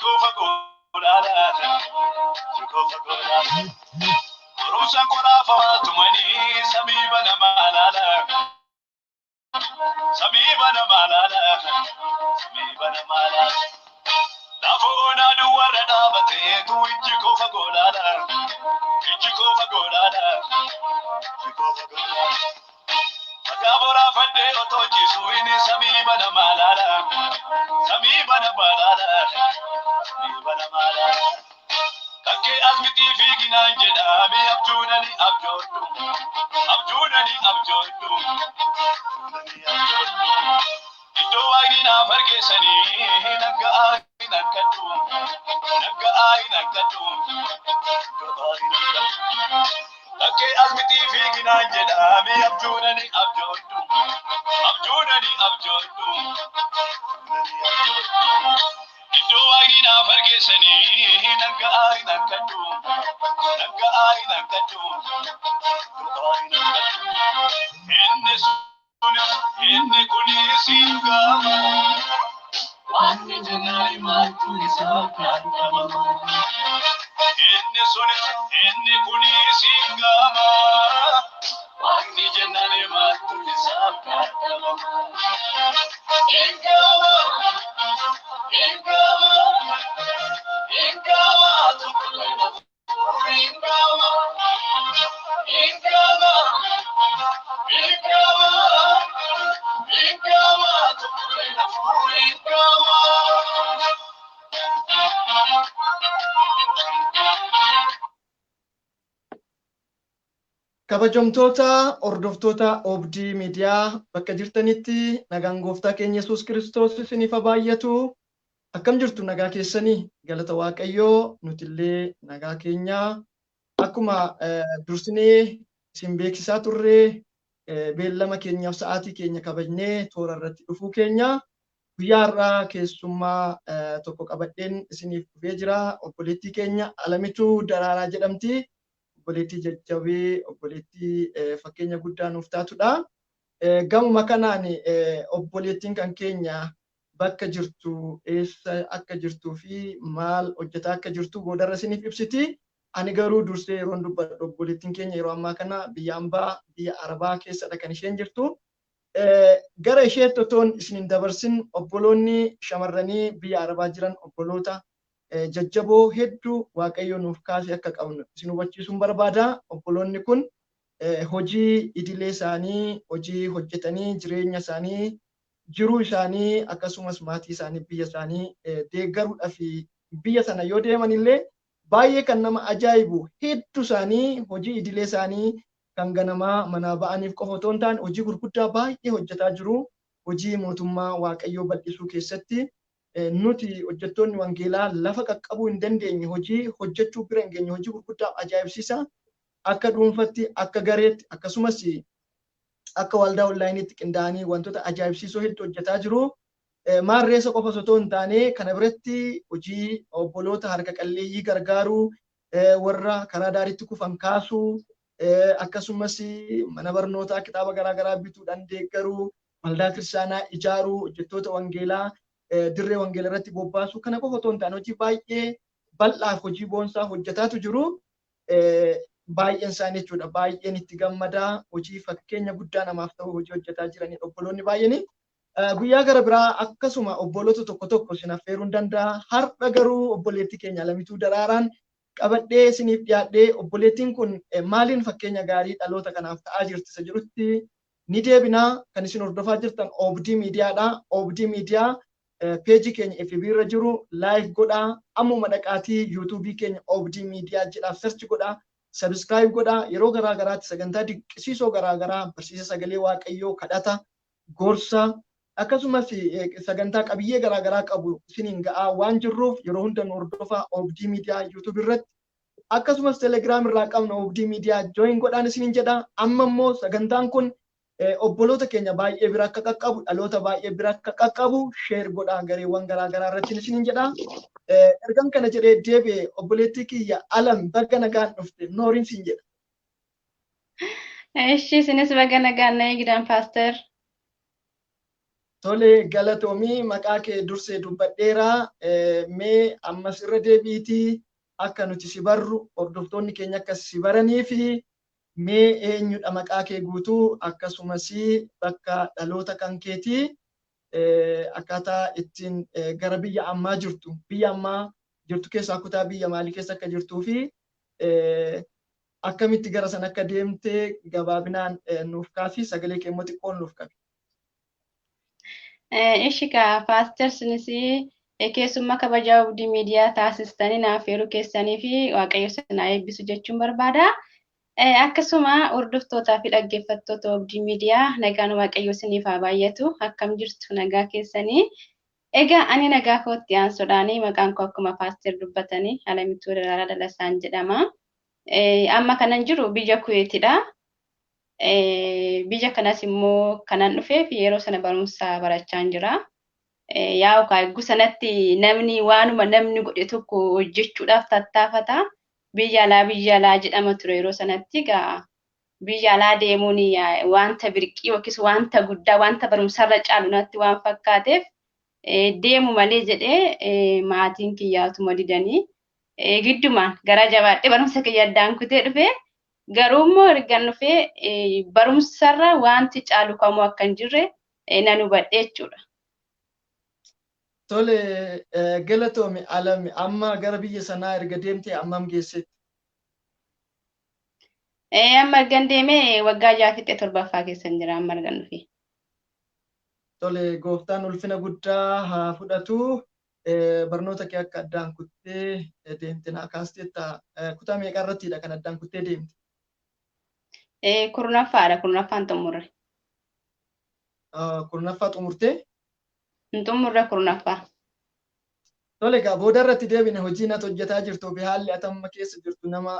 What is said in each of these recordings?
Jikofa godala, jikofa godala. Rusan korafa tumani samiba na malala, samiba na malala, samiba na malala. Lafona duwara na bate tu jikofa godala, jikofa godala, jikofa godala. Agabora fadde otoji suini samiba na malala, samiba na malala, samiba na malala. Kake azmiti figina jeda mi abjunani abjodu, abjunani abjodu. Ido agina farge sani naga agina kadu, naga agina kadu. Kake azmiti figina jeda mi abjunani abjodu, abjunani abjodu. Ido agina farge sani naga agina kadu, naga agina kadu. Inni kuni singama, wani janai matu isakandama. Inni kuni singama, wani janai matu isakandama. Ingama, ingama, ingama, tukulena ingama, ingama, ingama, ingama, tukulena ingama. Kabajamtoota hordoftoota Obdii Miidiyaa bakka jirtanitti nagaan gooftaa keenya Yesuus Kiristoos isiniif haa baay'atu. Akkam jirtu nagaa keessanii galata Waaqayyoo nutillee nagaa keenya akkuma dursinee isin beeksisaa turre beellama keenyaaf sa'aatii keenya kabajnee toora irratti dhufuu keenya guyyaa har'aa keessummaa tokko qabadheen isiniif dhufee jira. Obboleettii keenya Alamituu Daraaraa jedhamti. Obboleettii jajjabee obboleettii fakkeenya guddaa nuuf taatudha. Gamuma kanaan obboleettiin kan keenya bakka jirtu eessa akka jirtuu fi maal hojjetaa akka jirtu boodarra isiniif ibsiti. Ani garuu dursee yeroon dubbadhu obboleettiin keenya yeroo ammaa kana biyya hambaa biyya Arabaa keessadha kan isheen jirtu. Gara isheetti otoon isin dabarsin obboloonni shamarranii biyya Arabaa jiran obboloota jajjaboo hedduu Waaqayyo nuuf kaasee akka qabnu isin hubachiisuun barbaada. Obboloonni kun hojii idilee isaanii hojii hojjetanii jireenya isaanii jiruu isaanii akkasumas maatii isaanii biyya isaanii deeggaruudhaaf biyya sana yoo deeman illee baay'ee kan nama ajaa'ibu hedduu isaanii hojii idilee isaanii kan ganamaa manaa ba'aniif qofa otoo hin taane hojii gurguddaa baay'ee hojjetaa jiru. Hojii mootummaa Waaqayyoo bal'isuu keessatti nuti hojjettoonni wangeelaa lafa qaqqabuu hin dandeenye hojii hojjechuu bira hin geenye hojii gurguddaa ajaa'ibsiisa akka dhuunfatti akka gareetti akkasumas akka waldaa onlaayiniitti qindaa'anii wantoota ajaa'ibsiisoo hedduu hojjetaa jiru. Maarreessa qofa osoo hin taane kana biratti hojii obboloota harka qalleeyyii gargaaruu warra karaa daariitti kufan kaasuu akkasumas mana barnootaa kitaaba garaagaraa bituudhaan deeggaruu waldaa kiristaanaa ijaaruu hojjettoota wangeelaa dirree wangeelaa irratti bobbaasuu kana qofa otoo hin taane hojii baay'ee bal'aaf hojii boonsaa hojjetaatu jiru. Baay'een isaanii jechuudha baay'een itti gammadaa hojii fakkeenya guddaa namaaf ta'u hojii hojjetaa jiranidha obboloonni baay'een. Guyyaa gara biraa akkasuma obboloota tokko tokko isin affeeruu danda'a. Har'a garuu obboleettii keenya Alamituu Daraaraan qabadhee isiniif dhiyaadhee obboleettiin kun maaliin fakkeenya gaarii dhaloota kanaaf ta'aa jirti isa jedhutti ni deebinaa. Kan isin hordofaa jirtan Obdii Miidiyaadha. Obdii Miidiyaa peejii keenya FB irra jiru laayik godhaa. Ammuma dhaqaatii yuutuubii keenya Obdii Miidiyaa jedhaaf sarchi godhaa. Sabskiraayib godhaa. Yeroo garaa garaatti sagantaa dinqisiisoo garaa garaa barsiisa sagalee Waaqayyoo kadhata gorsa akkasumas sagantaa qabiyyee garaa garaa qabu isiniin ga'aa waan jirruuf yeroo hunda nu hordofaa Obdii Miidiyaa yuutuub irratti akkasumas telegiraam irraa qabna Obdii Miidiyaa jooyin godhaan isiniin jedha. Amma immoo sagantaan kun obboloota keenya baay'ee bira akka qaqqabu dhaloota baay'ee bira akka qaqqabu sheer godhaa gareewwan garaa garaa irratti isiniin jedha. Ergan kana jedhee deebi'ee obboleettii kiyya Alam baga nagaan dhufte nooriin siin jedha. Eshi isinis baga nagaan na eegdan paaster. Tole galatoomii maqaa kee dursee dubbadheera. Mee ammas irra deebiitii akka nuti si barru hordoftoonni keenya akka si baranii fi mee eenyudha maqaa kee guutuu akkasumas bakka dhaloota kan keetii akkaataa ittiin gara biyya ammaa jirtu biyya ammaa jirtu keessaa kutaa biyya maalii keessa akka jirtuu fi akkamitti gara sana akka deemtee gabaabinaan nuuf kaafi sagalee kee immoo xiqqoon nuuf qabi. Ishika Pastor Sinisi keessummaa kabajaa Abdii Miidiyaa taasistanii naaf yeroo keessanii fi Waaqayyo sana eebbisu jechuun barbaada. Akkasuma hordoftootaa fi dhaggeeffattoota Abdii Miidiyaa nagaan Waaqayyo isiniif haa baay'atu. Akkam jirtu nagaa keessanii. Egaa ani nagaa kootti aansuudhaanii maqaan koo akkuma Pastor dubbatanii Alamituu Daraaraa Dalasaan jedhama. Amma kanan jiru biyya Kuweetidha. Biyya kanas immoo kanan dhufee fi yeroo sana barumsa barachaa jira. Yaa kaayyuu sanatti namni waanuma namni godhe tokko hojjechuudhaaf tattaafata. Biyya alaa jedhama ture yeroo sanatti egaa biyya alaa deemuun wanta birqii yookiis wanta guddaa wanta barumsarra caalu natti waan fakkaateef deemu malee jedhee maatiin kiyyaatuma didanii giddumaan gara jabaadhee barumsa kiyya addaan kutee dhufee garuu immoo ergan dhufee barumsarra wanti caalu kamuu akka hin jirre nan hubadhe jechuudha. Tole galatoomi Alami amma gara biyya sanaa erga deemtee ammam geessetti? Amma ergan deemee waggaa 6 keessan jira amma ergan dhufee. Tole gooftaan ulfina guddaa haa fudhatu. Barnoota kee akka addaan kuttee deemte naa kaasteetta kutaa meeqa irrattidha kan addaan kuttee deemte? Kurnaffaan xumurre. Kurnaffaa xumurtee? Xumurre kurnaffaa. Tole egaa booda irratti deebine hojii ati hojjetaa jirtuu fi haalli ati amma keessa jirtu nama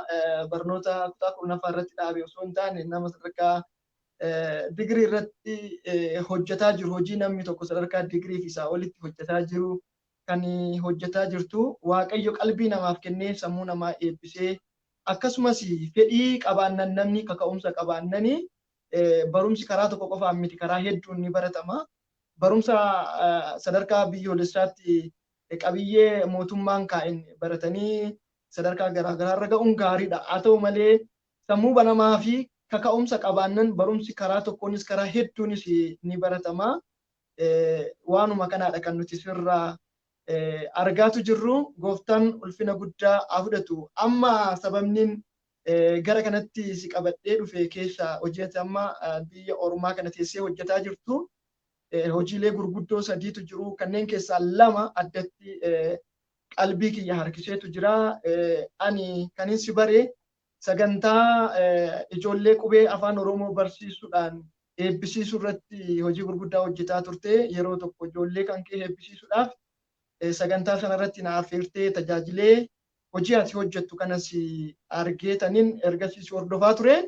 barnoota kutaa kurnaffaa irratti dhaabe osoo hin taane nama sadarkaa digirii irratti hojjetaa jiru hojii namni tokko sadarkaa digirii fi isaa olitti hojjetaa jiru kan hojjetaa jirtu Waaqayyo qalbii namaaf kennee sammuu namaa eebbisee akkasumas fedhii qabaannan namni kaka'umsa qabaannanii barumsi karaa tokko qofaan miti karaa hedduun ni baratama. Barumsa sadarkaa biyyoolessaatti qabiyyee mootummaan kaa'in baratanii sadarkaa garaagaraa irra ga'uun gaariidha. Haa ta'u malee sammuu banamaa fi kaka'umsa qabaannan barumsi karaa tokkoonis karaa hedduunis ni baratama. Waanuma kanaadha kan nuti sirraa argaatu jirru gooftaan ulfina guddaa haa fudhatu. Amma sababniin gara kanatti si qabadhee dhufe keessa hojjete amma biyya ormaa kana teessee hojjetaa jirtu hojiilee gurguddoo sadiitu jiru kanneen keessaa lama addatti qalbii kiyya harkiseetu jira. Ani kanin si bare sagantaa ijoollee qubee afaan Oromoo barsiisuudhaan eebbisiisuu irratti hojii gurguddaa hojjetaa turte. Yeroo tokko ijoollee kan kee eebbisiisuudhaaf sagantaa sana irratti na affeertee tajaajilee hojii ati hojjettu kanas argeetaniin ergasiis hordofaa ture.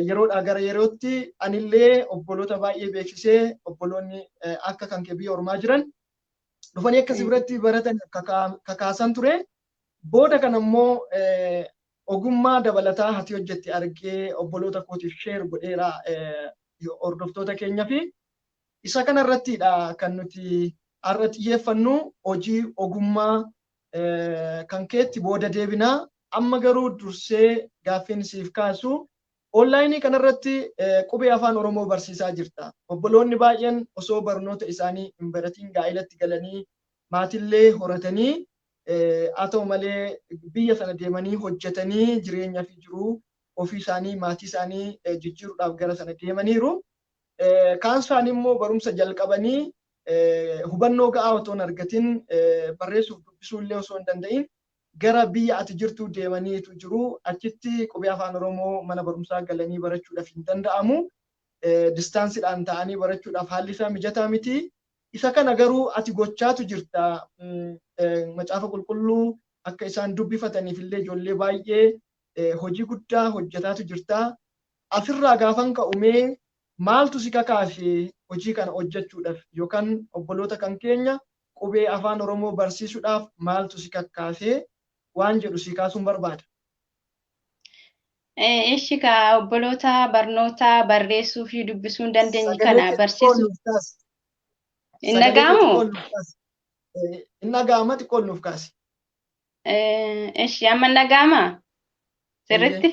Yeroodhaa gara yerootti anillee obboloota baay'ee beeksisee obboloonni akka kan kee biyya ormaa jiran dhufanii akkasii biratti baratan kakaasan ture. Booda kana immoo ogummaa dabalataa ati hojjetti argee obboloota kootiif sheer godheera hordoftoota keenya fi isa kana irrattidha kan nuti har'a xiyyeeffannu hojii ogummaa kan keetti booda deebinaa. Amma garuu dursee gaaffiin siif kaasu onlaayinii kanarratti qubee afaan Oromoo barsiisaa jirta. Obboloonni baay'een osoo barnoota isaanii hin baratiin gaa'ilatti galanii maatillee horatanii haa ta'u malee biyya sana deemanii hojjetanii jireenya fi jiruu ofii isaanii maatii isaanii jijjiiruudhaaf gara sana deemaniiru. Kaan isaanii immoo barumsa jalqabanii hubannoo ga'aa otoo hin argatin barreessuuf dubbisuu illee osoo hin danda'in gara biyya ati jirtu deemaniitu jiru. Achitti qubee afaan Oromoo mana barumsaa galanii barachuudhaaf hin danda'amu. Distaansiidhaan ta'anii barachuudhaaf haalli isaa mijataa miti. Isa kana garuu ati gochaatu jirta. Macaafa qulqulluu akka isaan dubbifataniif illee ijoollee baay'ee hojii guddaa hojjetaatu jirta. Asirraa gaafan ka'umee maaltu si kakaase hojii kana hojjechuudhaaf yookaan obboloota kan keenya qubee afaan Oromoo barsiisuudhaaf maaltu si kakaase waan jedhu si kaasuun barbaada. Ishi obboloota barnoota barreessuu fi dubbisuu hin dandeenye kana barsiisuu. Nagamu. Nagama xiqqoon nuuf kaasi. Ishi amma nagama. Sirritti.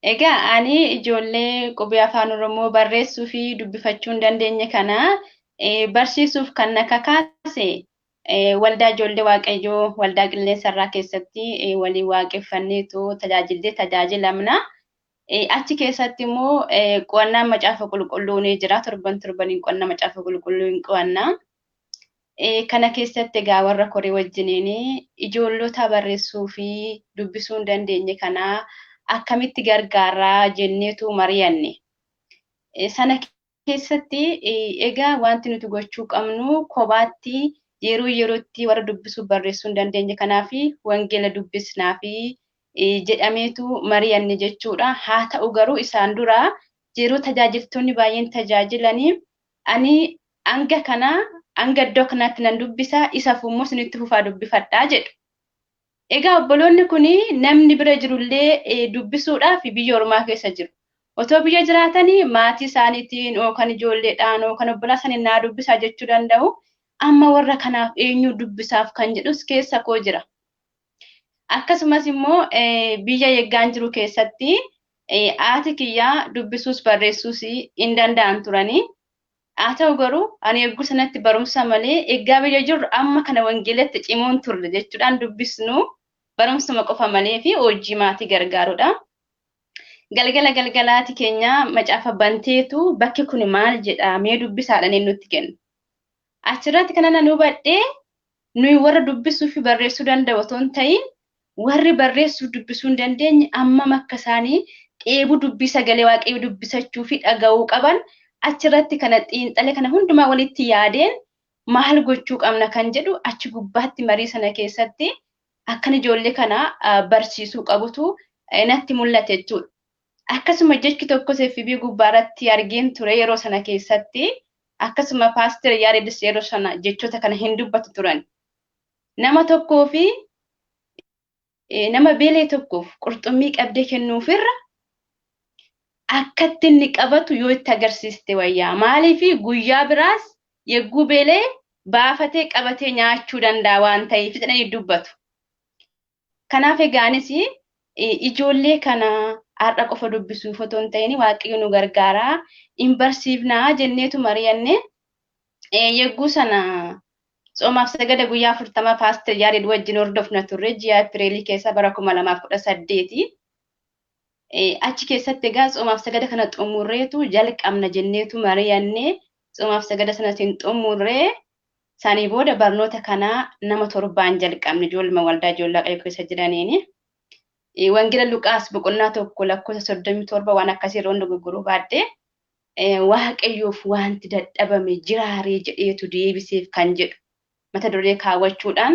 Egaa ani ijoollee qubee afaan Oromoo barreessuu fi dubbifachuu hin dandeenye kana barsiisuuf kan na kakaase waldaa ijoollee Waaqayyoo waldaa qilleensarraa keessatti walii waaqeffanneetu tajaajilamna. Achi keessatti immoo qo'annaan macaafa qulqulluu ni jira. Torbaniin qo'annaa macaafa qulqulluu hin qo'annaa. Kana keessatti egaa warra koree wajjiniin ijoollota barreessuu fi dubbisuu hin dandeenye kana akkamitti gargaaraa jenneetu mari'anne. Sana keessatti egaa wanti nuti gochuu qabnu kophaatti yerootti warra dubbisuu barreessuu hin dandeenye kanaa fi wangeela dubbisnaa fi jedhameetu mari'anne jechuudha. Haa ta'u garuu isaan dura yeroo tajaajiltoonni baay'een tajaajilanii ani hanga iddoo kanatti nan dubbisa isa fuummoo isinitti fufaa dubbifadhaa jedhu. Egaa obboloonni kun namni bira jirullee dubbisuudhaaf biyya ormaa keessa jiru. Otoo biyya jiraatanii maatii isaaniitiin yookaan ijoolleedhaan yookaan obbolaa isaaniin naa dubbisaa jechuu danda'u. Amma warra kanaaf eenyu dubbisaaf kan jedhus keessa koo jira. Akkasumas immoo biyya eeggaan jiru keessatti haati kiyyaa dubbisuus barreessuus hin danda'an turanii. Haa ta'u garuu ani eeguu sanatti barumsa malee eeggaa biyya jirru amma kana wangeelatti cimuun turre jechuudhaan dubbisnu barumsuma qofa malee fi hojii maatii gargaarudha. Galgalaati keenya macaafa banteetu bakki kun maal jedha mee dubbisaadhaan nutti kennu. Achirratti kana nan hubadhee nuyi warra dubbisuu fi barreessuu danda'u otoo hin ta'in warri barreessuu dubbisuu hin dandeenye amma akka isaanii dheebuu dubbii sagalee waaqayyoo dubbisachuu fi dhaga'uu qaban achirratti kana xiinxalee kana hundumaa walitti yaadeen maal gochuu qabna kan jedhu achi gubbaatti marii sana keessatti akkan ijoollee kana barsiisuu qabutu natti mul'ate jechuudha. Akkasuma jechi tokko FB gubbaarratti argeen ture yeroo sana keessatti akkasuma paaster Yaaredis yeroo sana jechoota kana hin dubbatu turan. Nama tokkoo fi nama beelee tokkoof qurxummii qabdee kennuufirra akkatti inni qabatu yoo itti agarsiiste wayyaa. Maaliif guyyaa biraas yegguu beelee baafatee qabatee nyaachuu danda'a waan ta'eef jedhanii dubbatu. Kanaaf egaanis ijoollee kana har'a qofa dubbisuuf otoo hin ta'in waaqayyo nu gargaaraa hin barsiifnaa jenneetu mari'anne yegguu sana Tsomaaf sagada guyyaa 40 paaster Yaared wajjin hordofna turre ji'a Apireelii keessa bara 2018. Achi keessatti egaa tsomaaf sagada kana xumurreetu jalqabna jenneetu mari'anne tsomaaf sagada sanatiin xumurree sanii booda barnoota kana nama 7 jalqabne ijoollee waldaa ijoollee Waaqayyoo keessa jiraniini. Wangeela Luqaas boqonnaa 1 lakkoofsa 37 waan akkasii irra dogoggoruu baadhee waaqayyoof wanti dadhabame jiraaree jedheetu deebiseef kan jedhu mata duree kaawwachuudhaan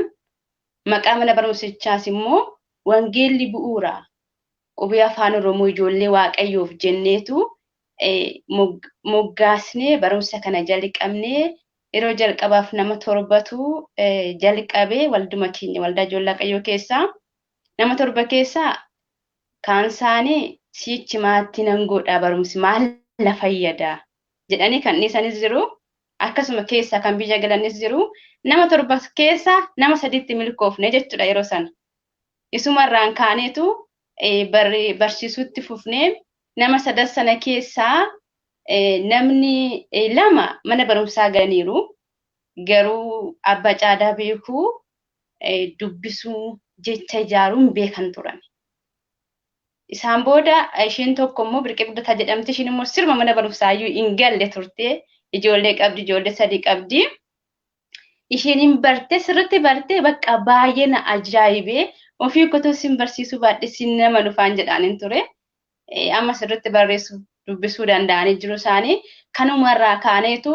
maqaa mana barumsichaas immoo wangeelli bu'uura qubee afaan Oromoo ijoollee waaqayyoof jenneetu moggaasnee barumsa kana jalqabnee yeroo jalqabaaf nama 7tu jalqabee walduma keenya waldaa ijoollee waaqayyoo keessaa nama 7 keessaa kaan isaanii sichi maatii nan godhaa barumsi maal la fayyada jedhanii kan dhiisanis jiru akkasuma keessaa kan biyya galanis jiru nama 7 keessaa nama 3tti milkoofne jechuudha yeroo sana. Isumarraan kaaneetu barsiisutti fufnee nama 3 sana keessaa namni 2 mana barumsaa galaniiru garuu abbaa caadaa beekuu dubbisuu jecha ijaaruun beekan turan. Isaan booda isheen tokko immoo Birqee Guddataa jedhamti. Isheen immoo sirma mana barumsaayyuu hin galle turte. Ijoollee qabdi, ijoollee 3 qabdi. Isheen hin barte sirriitti barte bakka baay'ee na ajaa'ibee ofii kotoo sin barsiisuu baadhee sin nama dhufaan jedhaniin ture. Amma sirriitti barreessuu dubbisuu danda'anii jiru isaanii kanumarraa kaaneetu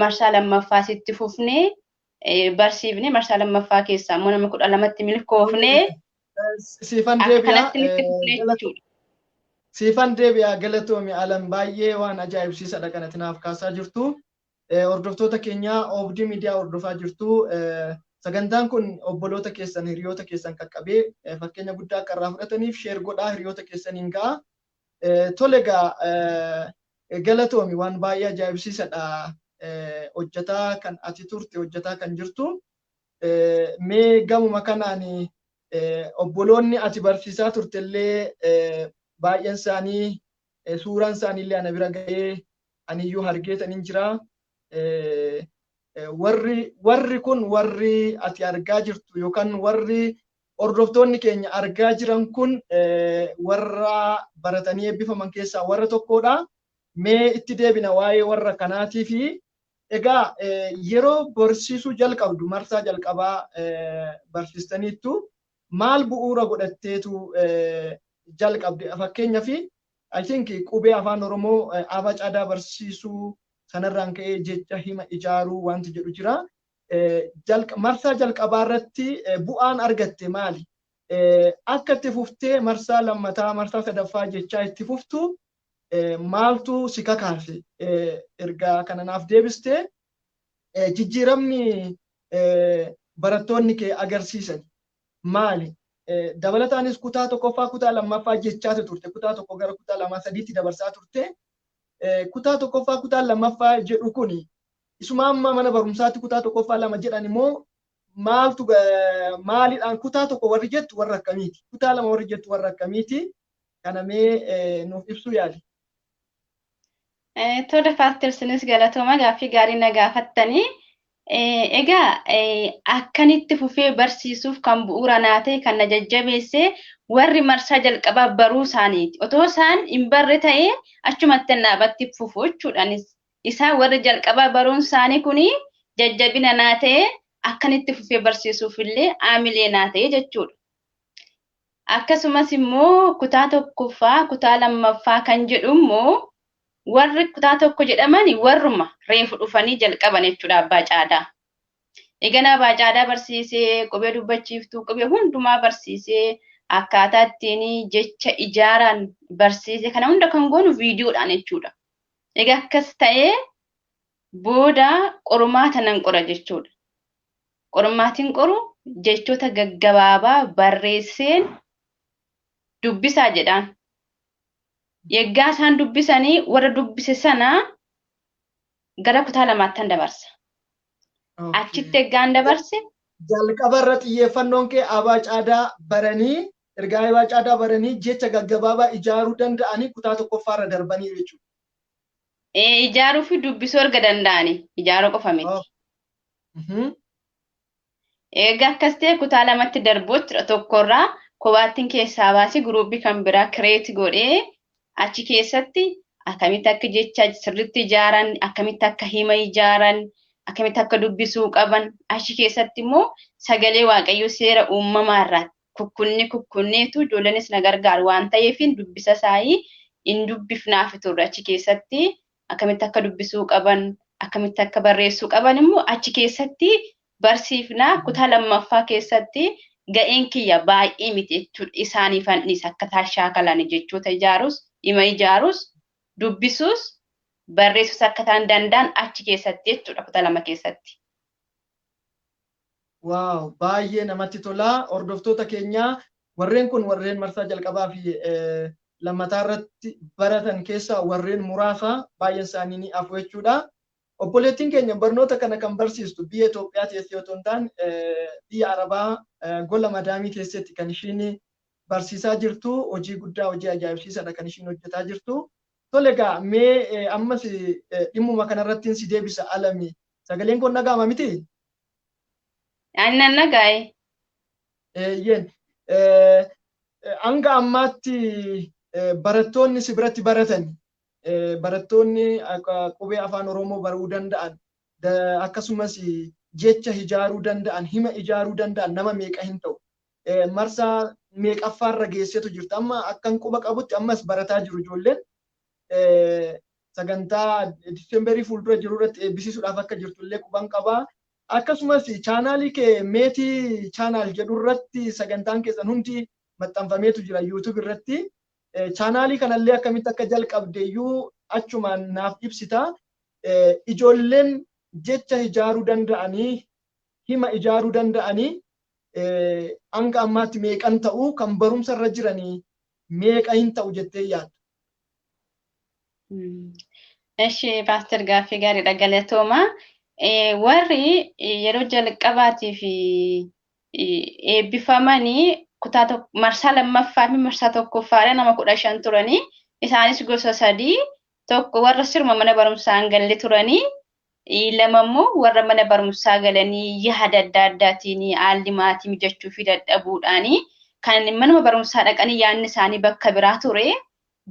marsaa lammaffaa sitti fufnee barsiifnee marsaa lammaffaa keessaa immoo nama 12tti milkoofnee Siifan deebi'a galatoomi alam baay'ee waan ajaa'ibsiisadha kanatti naaf kaasaa jirtu. Hordoftoota keenya Obdii Miidiyaa hordofaa jirtu. Sagantaan kun obboloota keessan hiriyoota keessan qaqqabee fakkeenya guddaa akka irraa fudhataniif sheer godhaa hiriyoota keessaniin ga'a. Tole egaa galatoomi waan baay'ee ajaa'ibsiisadha. hojjetaa kan ati turte hojjetaa kan jirtu. Mee gamuma kanaan obboloonni ati barsiisaa turtellee baay'een isaanii suuraan isaaniillee ana bira ga'ee aniyyuu argeetan jira. Warri kun warri ati argaa jirtu yookaan warri hordoftoonni keenya argaa jiran kun warra baratanii eebbifaman keessaa warra tokkodha. Mee itti deebina waa'ee warra kanaatii fi egaa yeroo barsiisuu jalqabdu marsaa jalqabaa barsiistaniittu maal bu'uura godhatteetu jalqabde? Fakkeenyaaf I think qubee afaan Oromoo abaacadaa barsiisuu sanarraan ka'ee jecha hima ijaaruu wanti jedhu jira. Marsaa jalqabaa irratti bu'aan argatte maali? Akka itti fuftee marsaa lammataa marsaa sadaffaa jechaa itti fuftu maaltu si kakaase? Ergaa kana naaf deebistee jijjiiramni barattoonni kee agarsiisan maali? Dabalataanis kutaa tokkoffaa kutaa lammaffaa jechaatu turte. Kutaa tokko gara kutaa lamaa sadiitti dabarsaa turte. Kutaa tokkoffaa kutaa lammaffaa jedhu kuni isuma amma mana barumsaatti kutaa tokkoffaa lama jedhan immoo maaliidhaan kutaa tokko warri jettu warra akkamiiti? Kutaa lama warri jettu warra akkamiiti? Kana mee nuuf ibsuu yaali. Tola Faastirsinis galatooma gaaffii gaarii na gaafattanii. Egaa akkanitti fufee barsiisuuf kan bu'uura naa ta'e kan na jajjabeesse warri marsaa jalqabaa baruu isaaniiti. Otoo isaan hin barre ta'ee achumatti dhaabatti fufu jechuudhaanis. Isaan warri jalqabaa baruun isaanii kuni jajjabina naa ta'e akkanitti fufee barsiisuuf illee aamilee naa ta'e jechuudha. Akkasumas immoo kutaa tokkoffaa kutaa lammaffaa kan jedhu immoo warri kutaa tokko jedhamani warruma reefu dhufanii jalqaban jechuudha abbaa caadaa. Egaa abbaa caadaa barsiisee qubee dubbachiiftuu qubee hundumaa barsiisee akkaataa ittiin jecha ijaaran barsiisee kana hunda kan goonu viidiyoodhaan jechuudha. Egaa akkas ta'ee booda qormaata nan qora jechuudha. Qormaatiin qoru jechoota gaggabaabaa barreesseen dubbisaa jedhaan. Yeggaa isaan dubbisanii warra dubbise sana gara kutaa lamaatti dabarsa. Achitti eeggaan dabarse. Jalqaba irra xiyyeeffannoon kee abbaa caadaa baranii ergaa abbaa caadaa baranii jecha gaggabaabaa ijaaruu danda'anii kutaa tokkoffaarra darbanii jechuudha. Ijaaruu fi dubbisuu erga danda'anii ijaaruu qofa miti. Egaa akkas ta'e kutaa lamatti darbuutti tokkorraa kophaattiin keessaa baasee guruubii kan biraa kireeti godhee achi keessatti akkamitti akka jecha sirriitti ijaaran, akkamitti akka hima ijaaran, akkamitti akka dubbisuu qaban, achi keessatti immoo sagalee waaqayyoo seera uumamaa irraa kukkunneetu ijoolleenis na gargaaru waan ta'eef dubbisa isaanii hin dubbifnaaf turre achi keessatti akkamitti akka dubbisuu qaban, akkamitti akka barreessuu qaban immoo achi keessatti barsiifnaa. Kutaa lammaffaa keessatti ga'een kiyya baay'ee miti jechuudha. Isaaniif anniis akka taashaakalani jechoota ijaarus, hima ijaarus, dubbisuus, barreessuus akka ta'an danda'an achi keessatti jechuudha kutaa lama keessatti. Waaw, baay'ee namatti tola. Hordoftoota keenya warreen kun warreen marsaa jalqabaa fi lammataa irratti baratan keessaa warreen muraasa baay'een isaanii ni hafu jechuudha. Obboleettiin keenya barnoota kana kan barsiistu biyya Itoophiyaa teessee otoo hin taane biyya Arabaa gola madaamii keessatti kan ishiin barsiisaa jirtu. Hojii guddaa hojii ajaa'ibsiisaadha kan ishiin hojjetaa jirtu. Tole egaa mee ammas dhimmuma kanarratti si deebisa Alami. Sagaleen kun dhaga'ama miti? Annan dhaga'e. Yeen hanga ammaatti barattoonni si biratti baratan barattoonni qubee afaan Oromoo baruu danda'an akkasumas jecha ijaaruu danda'an, hima ijaaruu danda'an nama meeqa hin ta'u? Marsaa meeqaffaarra geessetu jirta? Amma akkan quba qabutti ammas barataa jiru ijoolleen. Sagantaa Diseembarii fuuldura jiru irratti eebbisiisuudhaaf akka jirtullee quban qabaa. Akkasumas chaanaalii kee meetii chaanaal jedhu irratti sagantaan keessan hundi maxxanfameetu jira YouTube irratti. Chaanaalii kanallee akkamitti akka jalqabdeeyyuu achumaan naaf ibsita. Ijoolleen jecha ijaaruu danda'anii, hima ijaaruu danda'anii hanga ammaatti meeqan ta'u? Kan barumsa irra jiranii meeqa hin ta'u jettee yaadda? Eshi Pastor Gaaffii gaariidha galatooma. Warri yeroo jalqabaatii fi eebbifamanii kutaa marsaa lammaffaa fi marsaa tokkoffaadha nama 15 turanii isaanis gosa sadii tokko warra sirma mana barumsaa hin galle turanii lama immoo warra mana barumsaa galanii yaada adda addaatiin haalli maatii mijachuu fi dadhabuudhaanii kan mana barumsaa dhaqanii yaadni isaanii bakka biraa ture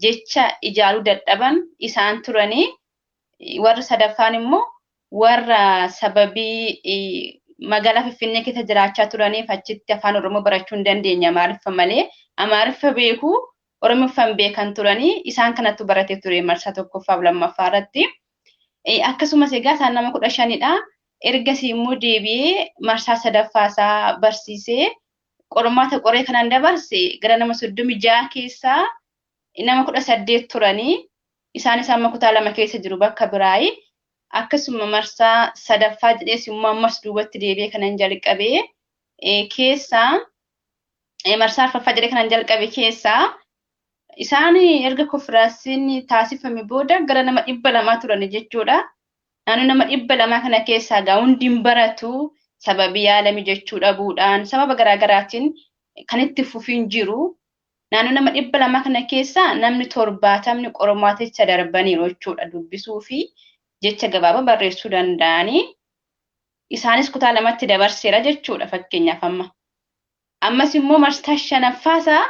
jecha ijaaruu dadhaban isaan turanii warra sadaffaan immoo warra sababii magaalaa Finfinnee keessa jiraachaa turaniif achitti afaan Oromoo barachuu hin dandeenye Amaariffa malee Amaariffa beeku Oromoffaa hin beekan turanii isaan kanattu baratee ture marsaa tokkoffaa fi lammaffaa irratti. Akkasumas egaa isaan nama 15dha. Ergasii immoo deebi'ee marsaa sadaffaa isaa barsiisee qormaata qoree kanaan dabarse gara nama 36 keessaa nama 18 turanii isaanis amma kutaa lama keessa jiru bakka biraayi. Akkasuma marsaa sadaffaa jedhees immoo ammas duubatti deebi'ee kanan jalqabee keessaa marsaa arfaffaa jedhee kanan jalqabe keessaa isaan erga konfiraansiin taasifame booda gara nama 200 turan jechuudha. Naannoo nama 200 kana keessaa gaa hundi hin baratu sababii yaala mijachuu dhabuudhaan sababa garaagaraatiin kan itti fufiin jiru. Naannoo nama 200 kana keessaa namni 70 qormaaticha darbaniiru jechuudha dubbisuu fi jecha gabaabaa barreessuu danda'anii isaanis kutaa lamatti dabarseera jechuudha fakkeenyaaf amma. Ammas immoo marsaa shanaffaasaa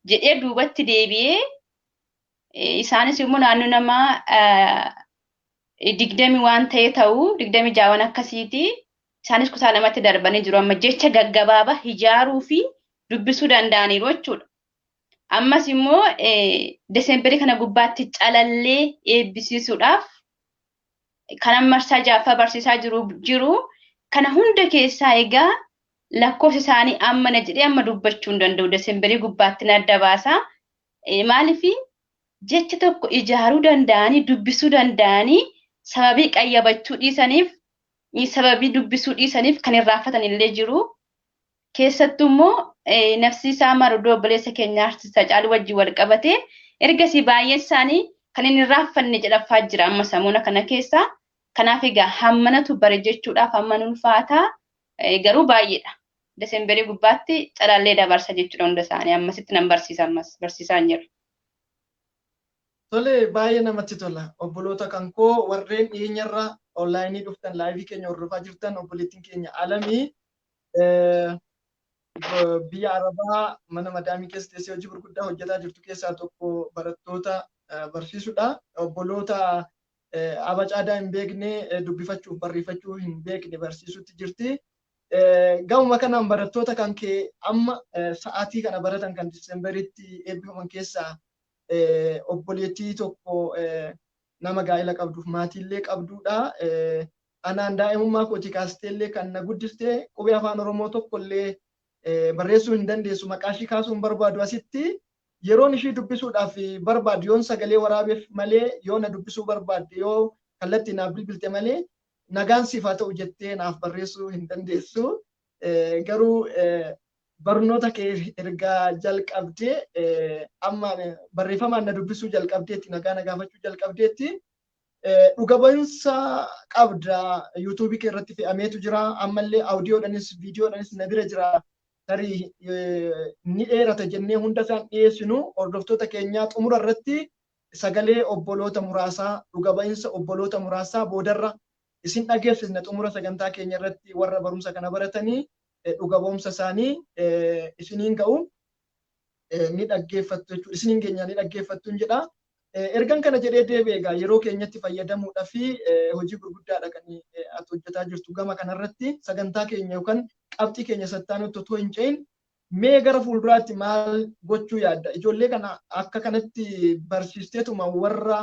jedhee duubatti deebi'ee isaanis immoo naannoo nama 20 waan ta'e ta'u 26 akkasiiti isaanis kutaa lamatti darbanii jiru amma jecha gaggabaabaa ijaaruu fi dubbisuu danda'aniiru jechuudha. Ammas immoo Desemberii kana gubbaatti calallee eebbisiisuudhaaf kanan marsaa jaaffaa barsiisaa jiru kana hunda keessaa egaa lakkoofsa isaanii ammana jedhee amma dubbachuu hin danda'u Desemberii gubbaatti nadda baasa. Maaliif jecha tokko ijaaruu danda'anii dubbisuu danda'anii sababii qayyabachuu dhiisaniif sababii dubbisuu dhiisaniif kan irraanfatan illee jiru. Keessattuu immoo nafsi isaa maruddoo obboleessa keenya artista Hacaaluu wajjin wal qabatee ergasii baay'een isaanii kan hin irraanfanne jedhafaa jira amma samuuna kana keessa. Kanaaf egaa hammanatu bare jechuudhaaf hamman ulfaataa garuu baay'eedha. Desemberii gubbaatti calallee dabarsa jechuudha hunda isaanii ammasitti nan barsiisa ammas barsiisaan jiru. Tole baay'ee namatti tola. Obboloota kan koo warreen dhiyeenyarra onlaayinii dhuftan laayivii keenya hordofaa jirtan obboleettiin keenya Alamii biyya Arabaa mana madaamii keessa teessee hojii gurguddaa hojjetaa jirtu keessaa tokko barattoota barsiisudha. Obboloota abacaadaa hin beekne dubbifachuuf barreeffachuu hin beekne barsiisutti jirti. Gamuma kanaan barattoota kan kee amma sa'aatii kana baratan kan Disemberitti eebbifaman keessaa obboleettii tokko nama gaa'ela qabduuf maatiillee qabduudha. Anaan daa'imummaa kootii kaasteellee kan na guddiste qubee afaan Oromoo tokkollee barreessuu hin dandeessu maqaa ishii kaasuu hin barbaadu asitti. Yeroon ishii dubbisuudhaaf barbaadu yoon sagalee waraabeef malee yoo na dubbisuu barbaadde yoo kallattii naaf bilbilte malee nagaan siif haa ta'u jettee naaf barreessuu hin dandeessu. Garuu barnoota kee ergaa jalqabdee amma barreeffamaan na dubbisuu jalqabdeetti nagaa na gaafachuu jalqabdeetti. Dhuga ba'iinsa qabda yuutuubii kee irratti fe'ameetu jira. Ammallee aawudiyoodhanis viidiyoodhanis na bira jira. Tarii ni dheerata jennee hunda isaan dhiyeessinu hordoftoota keenyaa xumura irratti sagalee obboloota muraasaa dhuga ba'iinsa obboloota muraasaa boodarra isin dhageessisna xumura sagantaa keenya irratti warra barumsa kana baratanii dhuga ba'umsa isaanii isiniin ga'u ni dhaggeeffattu jechuudha. Isiniin keenya ni dhaggeeffattu jedha. Ergan kana jedhee deebi'eegaa yeroo keenyatti fayyadamuudhaa fi hojii gurguddaadha kan ati hojjetaa jirtu gama kanarratti sagantaa keenya yookaan qabxii keenya sattaanutti otoo hin ce'in mee gara fuulduraatti maal gochuu yaadda? Ijoollee kana akka kanatti barsiisteetuma warra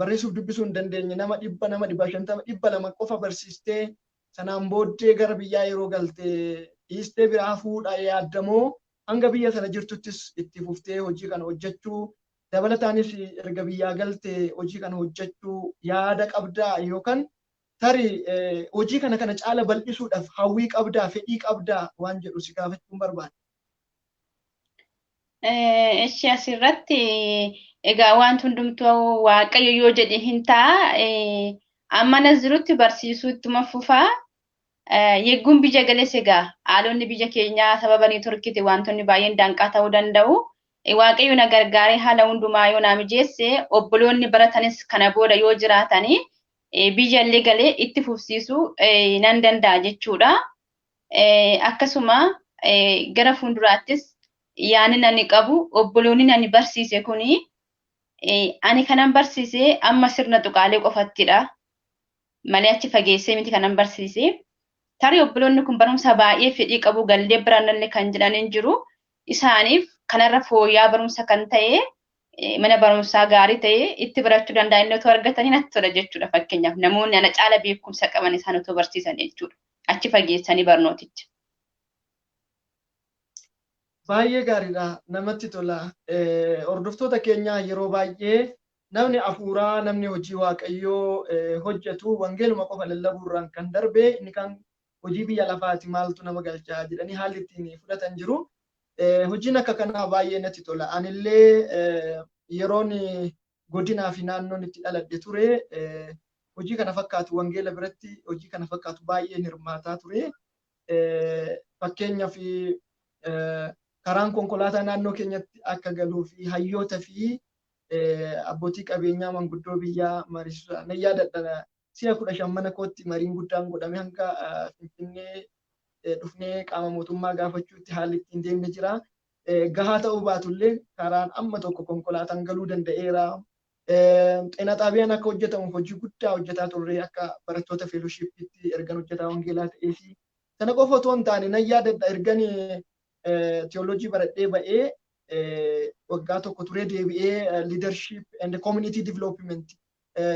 barreessuuf dubbisuu hin dandeenye nama 100 nama 50 200 qofa barsiistee sanaan booddee gara biyyaa yeroo galte dhiistee biraa fuudhaa yaaddamoo hanga biyya sana jirtuttis itti fuftee hojii kana hojjechuu dabalataanis erga biyyaa galte hojii kana hojjechuu yaada qabdaa yookaan tarii hojii kana caala bal'isuudhaaf hawwii qabdaa fedhii qabdaa waan jedhu si gaafachuun barbaada. Ishee asirratti egaa wanti hundumtuu Waaqayyo yoo jedhe hin ta'a. Amma na jirutti barsiisuu ittuma fufaa. Yeegguun biyya galees egaa haalonni biyya keenyaa sababanii turkite wantoonni baay'een danqaa ta'uu danda'u. Waaqayyo na gargaaree haala hundumaa yoo na mijeesse obboloonni baratanis kana booda yoo jiraatanii biyya illee galee itti fufsiisuu nan danda'a jechuudha. Akkasuma gara fuulduraattis yaani ani qabu obboloonni ani barsiise kuni ani kanan barsiise amma sirna tuqaalee qofattidha. Malee achi fageessee miti kanan barsiise. Tarii obboloonni kun barumsa baay'ee fedhii qabu gallee biraanallee kan jedhaniin jiru. Isaaniif kanarra fooyyaa barumsa kan ta'e mana barumsaa gaarii ta'e itti barachuu danda'an yoo argatanii natti tola jechuudha. Fakkeenyaaf namoonni ana caala beekumsa qaban isaan otoo barsiisan jechuudha. Achi fageessanii barnooticha. Baay'ee gaariidha, namatti tola. Hordoftoota keenyaa yeroo baay'ee namni afuuraa, namni hojii Waaqayyoo hojjetu wangeeluma qofa lallabuurraan kan darbe inni kan hojii biyya lafaati maaltu nama galchaa jedhanii haalli ittiin fudhatan jiru. Hojiin akka kanaa baay'ee natti tola. Anillee yeroon godinaa fi naannoon itti dhaladhe ture hojii kana fakkaatu wangeela biratti hojii kana fakkaatu baay'een hirmaataa ture. Fakkeenyaaf karaan konkolaataa naannoo keenyatti akka galuu fi hayyoota fi abbootii qabeenyaa manguddoo biyyaa mariisuudhaan nan yaadadha. Si'a 15 mana kootti mariin guddaan godhame hanga Finfinnee dhufnee qaama mootummaa gaafachuutti haalli ittiin deemne jira. Gahaa ta'uu baatullee karaan amma tokko konkolaataan galuu danda'eera. Xeenaa xaabiyaan akka hojjetamuuf hojii guddaa hojjetaa turre akka barattoota feeloshiippiitti ergan hojjetaa wangeelaa ta'ee fi sana qofa otoo hin taane nan yaadadha ergan theology baradhee ba'ee waggaa tokko turee deebi'ee leadership and community development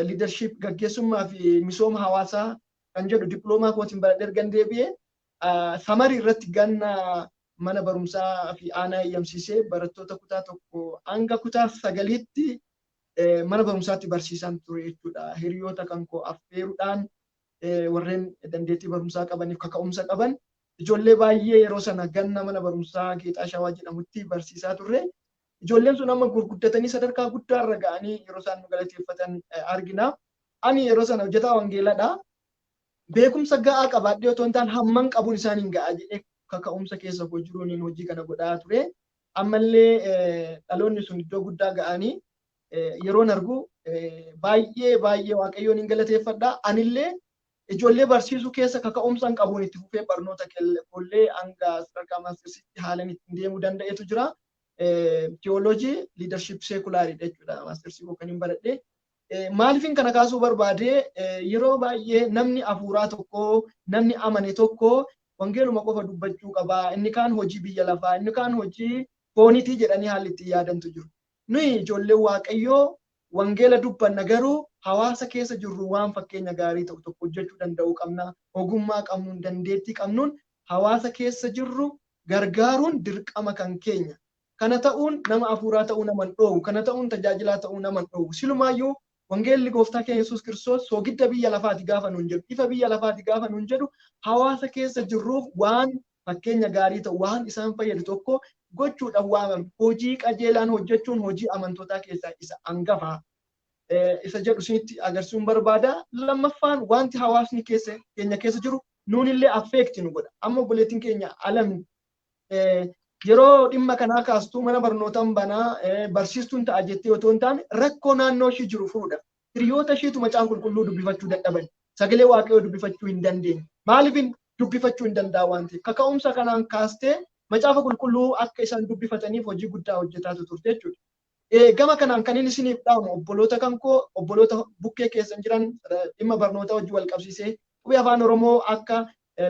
leadership gaggeessummaa fi misooma hawaasaa kan jedhu diploomaa kootiin baradhee ergan deebi'ee samarii irratti ganna mana barumsaa fi aanaa eeyyamsiisee barattoota kutaa tokko hanga kutaa 9tti mana barumsaatti barsiisan ture jechuudha. Hiriyoota kan koo affeeruudhaan warreen dandeettii barumsaa qabaniif kaka'umsa qaban ijoollee baay'ee yeroo sana ganna mana barumsaa Geexaa Shawaa jedhamutti barsiisaa turre. Ijoolleen sun amma gurguddatanii sadarkaa guddaarra ga'anii yeroo isaan nu galateeffatan argina. Ani yeroo sana hojjetaa wangeeladha. Beekumsa ga'aa qabaadhee otoo hin taane hamman qabuun isaaniin ga'a jedhee kaka'umsa keessa koo jiruun hojii kana godhaa ture. Ammallee dhaloonni sun iddoo guddaa ga'anii yeroon argu baay'ee Waaqayyoon hin galateeffadha. Anillee ijoollee barsiisuu keessa kaka'umsaan qabuun itti fufee barnoota kollee hanga sadarkaa maastarsiitti haalan ittiin deemuu danda'etu jira. Theology leadership seculaaridha jechuudha maastarsii kan hin baradhe. Maaliifin kana kaasuu barbaade yeroo baay'ee namni afuuraa tokko namni amane tokko wangeeluma qofa dubbachuu qaba. Inni kaan hojii biyya lafaa, inni kaan hojii foonitii jedhanii haalli itti yaadantu jiru. Nuyi ijoollee Waaqayyoo wangeela dubbanna garuu hawaasa keessa jirru waan fakkeenya gaarii ta'u tokko hojjechuu danda'uu qabna. Ogummaa qabnuun dandeettii qabnuun hawaasa keessa jirru gargaaruun dirqama kan keenya. Kana ta'uun nama afuuraa ta'uu naman dhoowwu, kana ta'uun tajaajilaa ta'uu naman dhoowwu. Silumaayyuu wangeelli gooftaa keenya Yesuus Kiristoos soogidda biyya lafaati gaafa nuun jedhu, ifa biyya lafaati gaafa nuun jedhu hawaasa keessa jirruuf waan fakkeenya gaarii ta'u, waan isaan fayyadu tokko gochuudhaaf waamame. Hojii qajeelaan hojjechuun hojii amantootaa keessaa isa hangafa. Isa jedhu isinitti agarsiisuun barbaada. Lammaffaan wanti hawaasni keenya keessa jiru nuunillee affeekti nu godha. Amma obboleettiin keenya alamni yeroo dhimma kanaa kaastuu mana barnootaan banaa barsiistuun ta'a jettee otoo hin taane rakkoo naannoo ishee jiru furuudha. Hiriyoota isheetu macaan qulqulluu dubbifachuu dadhaban. Sagalee Waaqayyoo dubbifachuu hin dandeenye. Maaliifin dubbifachuu hin danda'a waan ta'eef kaka'umsa kanaan kaastee macaafa qulqulluu akka isaan dubbifataniif hojii guddaa hojjetaatu turte jechuudha. Gama kanaan kan inni isiniif dhaamu obboloota kan koo obboloota bukkee keessan jiran dhimma barnoota hojii wal qabsiisee qubee afaan Oromoo akka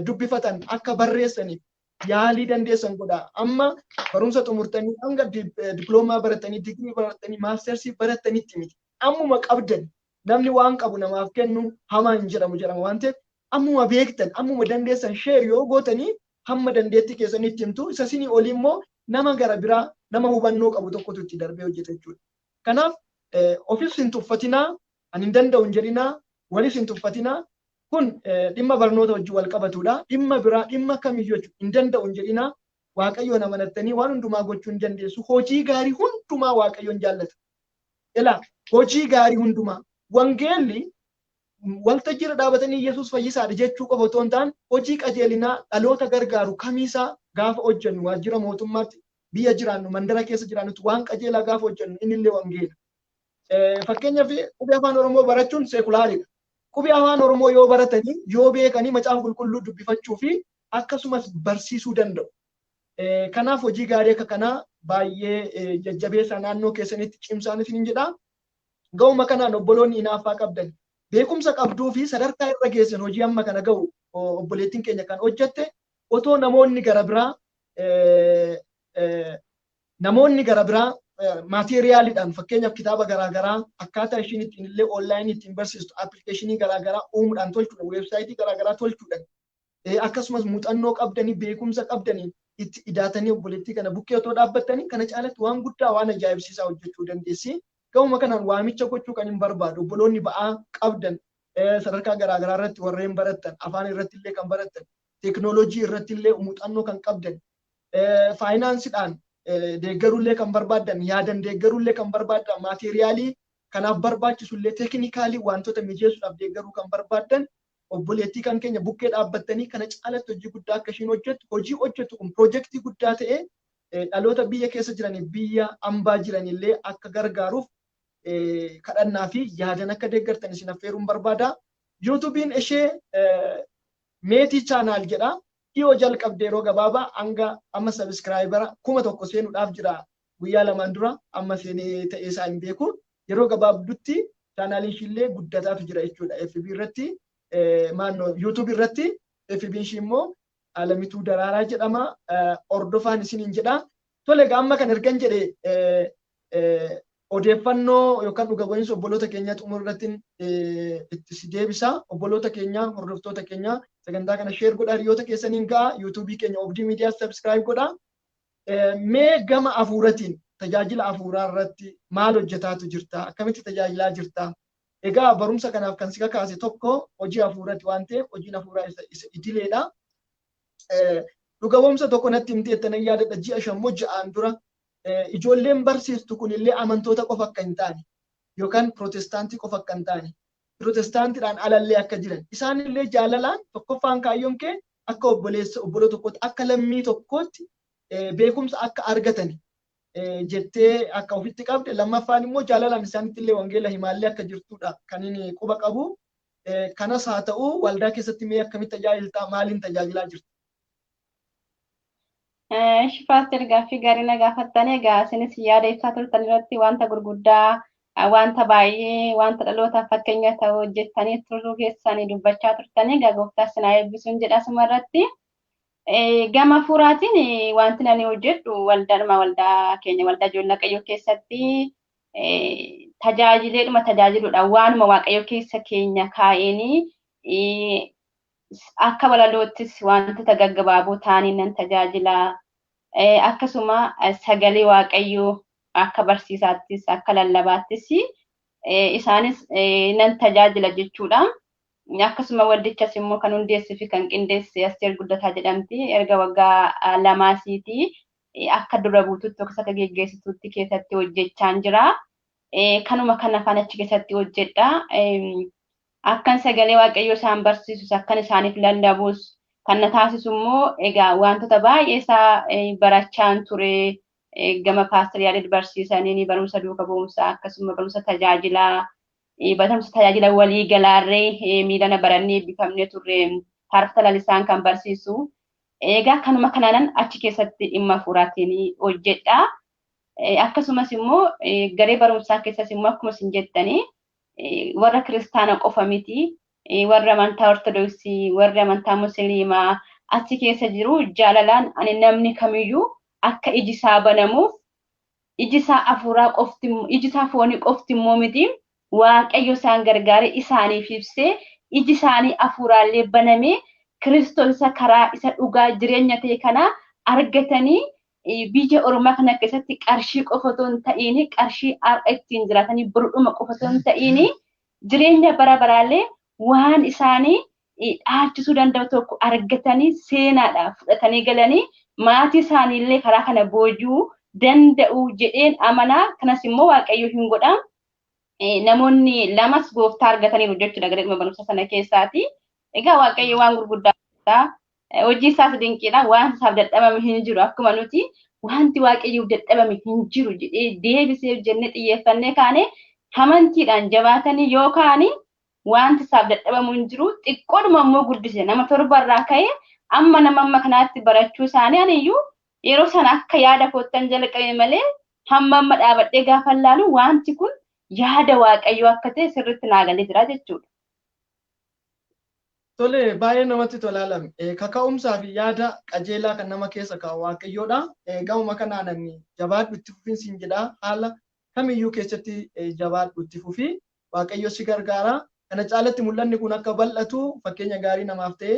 dubbifatan akka barreessaniif yaalii dandeessan godha. Amma barumsa xumurtanii hanga diploomaa baratanii digirii baratanii maastersii baratanitti miti. Ammuma qabdan namni waan qabu namaaf kennu hamaa hin jedhamu jedhama waan ta'eef ammuma beektan ammuma dandeessan sheer yoo gootanii hamma dandeettii keessanitti himtu isa sinii olii immoo nama gara biraa nama hubannoo qabu tokkotu itti darbee hojjeta jechuudha. Kanaaf ofis hin tuffatinaa, ani hin danda'u hin jedhinaa, walis hin tuffatinaa. Kun dhimma barnoota wajjin wal qabatudha. Dhimma biraa dhimma kamiyyuu hin danda'u hin jedhinaa. waaqayyoon amanattanii waan hundumaa gochuu hin dandeessu. Hojii gaarii hundumaa waaqayyoon jaallata. Ila hojii gaarii hundumaa wangeelli waltajjii irra dhaabatanii Yesuus fayyisaadha jechuu qofa otoo hin taane hojii qajeelinaa dhaloota gargaaru kamiisaa gaafa hojjennu waajjira mootummaatti biyya jiraannu mandara keessa jiraannutti waan qajeelaa gaafa hojjennu innillee wangeela. Fakkeenyaaf qubee afaan Oromoo barachuun seekulaaridha. Qubee afaan Oromoo yoo baratanii yoo beekanii macaafa qulqulluu dubbifachuu fi akkasumas barsiisuu danda'u. Kanaaf hojii gaarii akka kanaa baay'ee jajjabeessaa naannoo keessanitti cimsaan isin jedha. Ga'uma kanaan obboloonni hinaaffaa qabdan beekumsa qabduu fi sadarkaa irra geessan hojii amma kana ga'u obboleettiin keenya kan hojjette otoo namoonni gara biraa maateriyaaliidhaan fakkeenyaaf kitaaba garaagaraa akkaataa ishiin ittiin illee onlaayinii ittiin barsiistu appilikeeshinii garaagaraa uumuudhaan tolchuudhaan weebsaayitii garaagaraa tolchuudhaan akkasumas muuxannoo qabdanii beekumsa qabdanii itti idaatanii obboleettii kana bukkee otoo dhaabbattanii kana caalatti waan guddaa waan ajaa'ibsiisaa hojjechuu dandeessi. Ga'uma kanaan waamicha gochuu kan hin barbaadu obboloonni ba'aa qabdan sadarkaa garaagaraa irratti warreen barattan afaan irratti illee kan barattan teeknooloojii irratti illee muuxannoo kan qabdan faayinaansiidhaan deeggaruullee kan barbaadan yaadan deeggaruullee kan barbaadan maateriyaalii kanaaf barbaachisullee teeknikaalii wantoota mijeessuudhaaf deeggaruu kan barbaadan obboleettii kan keenya bukkee dhaabbattanii kana caalatti hojii guddaa akka ishiin hojjettu hojii hojjettu kun piroojeektii guddaa ta'ee dhaloota biyya keessa jiranii biyya ambaa jiranillee akka gargaaruuf kadhannaa fi yaadan akka deeggartan isin affeeruun barbaada. YouTubein ishee meetii chaanaal jedha. Dhiyoo jalqabde yeroo gabaabaa hanga amma sabiskiraayibara 1000 seenuudhaaf jira guyyaa lamaan dura amma seenee ta'ee isaa hin beeku. Yeroo gabaabdutti chaanaaliin ishillee guddataaf jira jechuudha. FB irratti YouTube irratti FB ishii immoo Alamituu Daraaraa jedhama. Ordofaan isiniin jedha. Tole amma kan ergan jedhee odeeffannoo yookaan dhuga ba'iinsa obboloota keenyaa xumura irratti itti si deebisa. Obboloota keenyaa hordoftoota keenyaa sagantaa kana sheer godhaa hiriyoota keessaniin ga'a. YouTube keenya Obdii Miidiyaa subscribe godhaa. Mee gama afuuratiin tajaajila afuuraa irratti maal hojjetaatu jirta? Akkamitti tajaajilaa jirta? Egaa barumsa kanaaf kan si kakaase tokko hojii afuuraati waan ta'eef hojiin afuuraa isa idileedha. Dhuga ba'iinsa tokko natti himtee itti yaadadha ji'a 5 dura ijoolleen barsiistu kunillee amantoota qofa akka hin taane yookaan pirootestaantii qofa akka hin taane pirootestaantiidhaan alallee akka jiran isaanillee jaalalaan tokkoffaan kaayyoon kee akka obboloo tokkootti akka lammii tokkootti beekumsa akka argatan jettee akka ofitti qabde lammaffaan immoo jaalalaan isaanitti illee wangeela himaallee akka jirtudha kan inni quba qabu. Kanas haa ta'u waldaa keessatti mee akkamitti tajaajiltaa maaliin tajaajilaa jirtu? Shifaaster gaaffii gaarii na gaafattanii egaa isinis yaada ibsaa turtan irratti wanta gurguddaa wanta baay'ee wanta dhalootaaf fakkeenya ta'u hojjettanii turuu keessanii dubbachaa turtanii egaa gooftaa sinaa eebbisuun jedha asuma irratti. Gama afuuraatiin wanti ani hojjedhu waldaa keenya waldaa ijoollee Waaqayyoo keessatti tajaajileedhuma tajaajiluudha waanuma Waaqayyoo keessa keenya kaa'eenii akka walaloottis wantoota gaggabaaboo ta'anii nan tajaajila. Akkasuma sagalee Waaqayyoo akka barsiisaattis akka lallabaattis isaanis nan tajaajila jechuudha. Akkasuma waldichas immoo kan hundeessee fi kan qindeesse Asteer Guddataa jedhamti. Erga waggaa 2 akka dura buututti yookiis akka geggeessituutti keessatti hojjechaa jira. Kanuma kana afaan achi keessatti hojjedha. Akkan sagalee Waaqayyoo isaan barsiisus akkan isaaniif lallabus kan na taasisu immoo egaa wantoota baay'ee isaa barachaan ture gama Paaster Yaalid barsiisanii barumsa duuka bu'umsaa akkasuma barumsa tajaajila walii galaarree miidhana barannee eebbifamnee turre faarfata lalisaan kan barsiisu. Egaa kanuma kanaan achi keessatti dhimma afuuraatiin hojjedha. Akkasumas immoo garee barumsaa keessas immoo akkuma isin jettanii warra kiristaana qofa miti warra amantaa ortodoksii warra amantaa musliimaa achi keessa jiru jaalalaan ani namni kamiyyuu akka iji isaa banamuuf iji isaa afuuraa qofti iji isaa foonii qofti immoo miti Waaqayyo isaan gargaare isaaniif ibsee iji isaanii afuuraallee banamee Kiristoos isa karaa isa dhugaa jireenya ta'e kana argatanii biyya Oromoo kana keessatti qarshii qofa otoo hin ta'in qarshii ittiin jiraatanii burudhuma qofa otoo hin ta'in jireenya bara baraallee waan isaanii dhaachisuu danda'u tokko argatanii seenaadhaaf fudhatanii galanii maatii isaaniillee karaa kana boojuu danda'u jedheen amanaa. Kanas immoo Waaqayyo hin godha. Namoonni lamas gooftaa argataniiru jechuudha gara dhuma barumsa sana keessaati. Egaa Waaqayyo waan gurguddaa hojii isaas dinqiidha. Waan isaaf dadhabame hin jiru. Akkuma nuti wanti Waaqayyoof dadhabame hin jiru jedhee deebiseef jennee xiyyeeffannee kaane amantiidhaan jabaatanii yookaan wanti isaaf dadhabamu hin jiru. Xiqqoodhuma immoo guddise nama 7 irraa ka'ee amma nama kanaatti barachuu isaanii aniyyuu yeroo sana akka yaada kottan jalqabe malee hamma amma dhaabadhee gaafa laalu wanti kun yaada Waaqayyoo akka ta'e sirriitti naa galee jira jechuudha. Tole baay'ee namatti tolaalame. Kaka'umsaa fi yaada qajeelaa kan nama keessa kaa'u Waaqayyoodha. Gamuma kanaan ani jabaadhu itti fufiinsi hin jedha. Haala kamiyyuu keessatti jabaadhu itti fufii. Waaqayyo si gargaara. Kana caalatti mul'anni kun akka bal'atu fakkeenya gaarii namaaf ta'e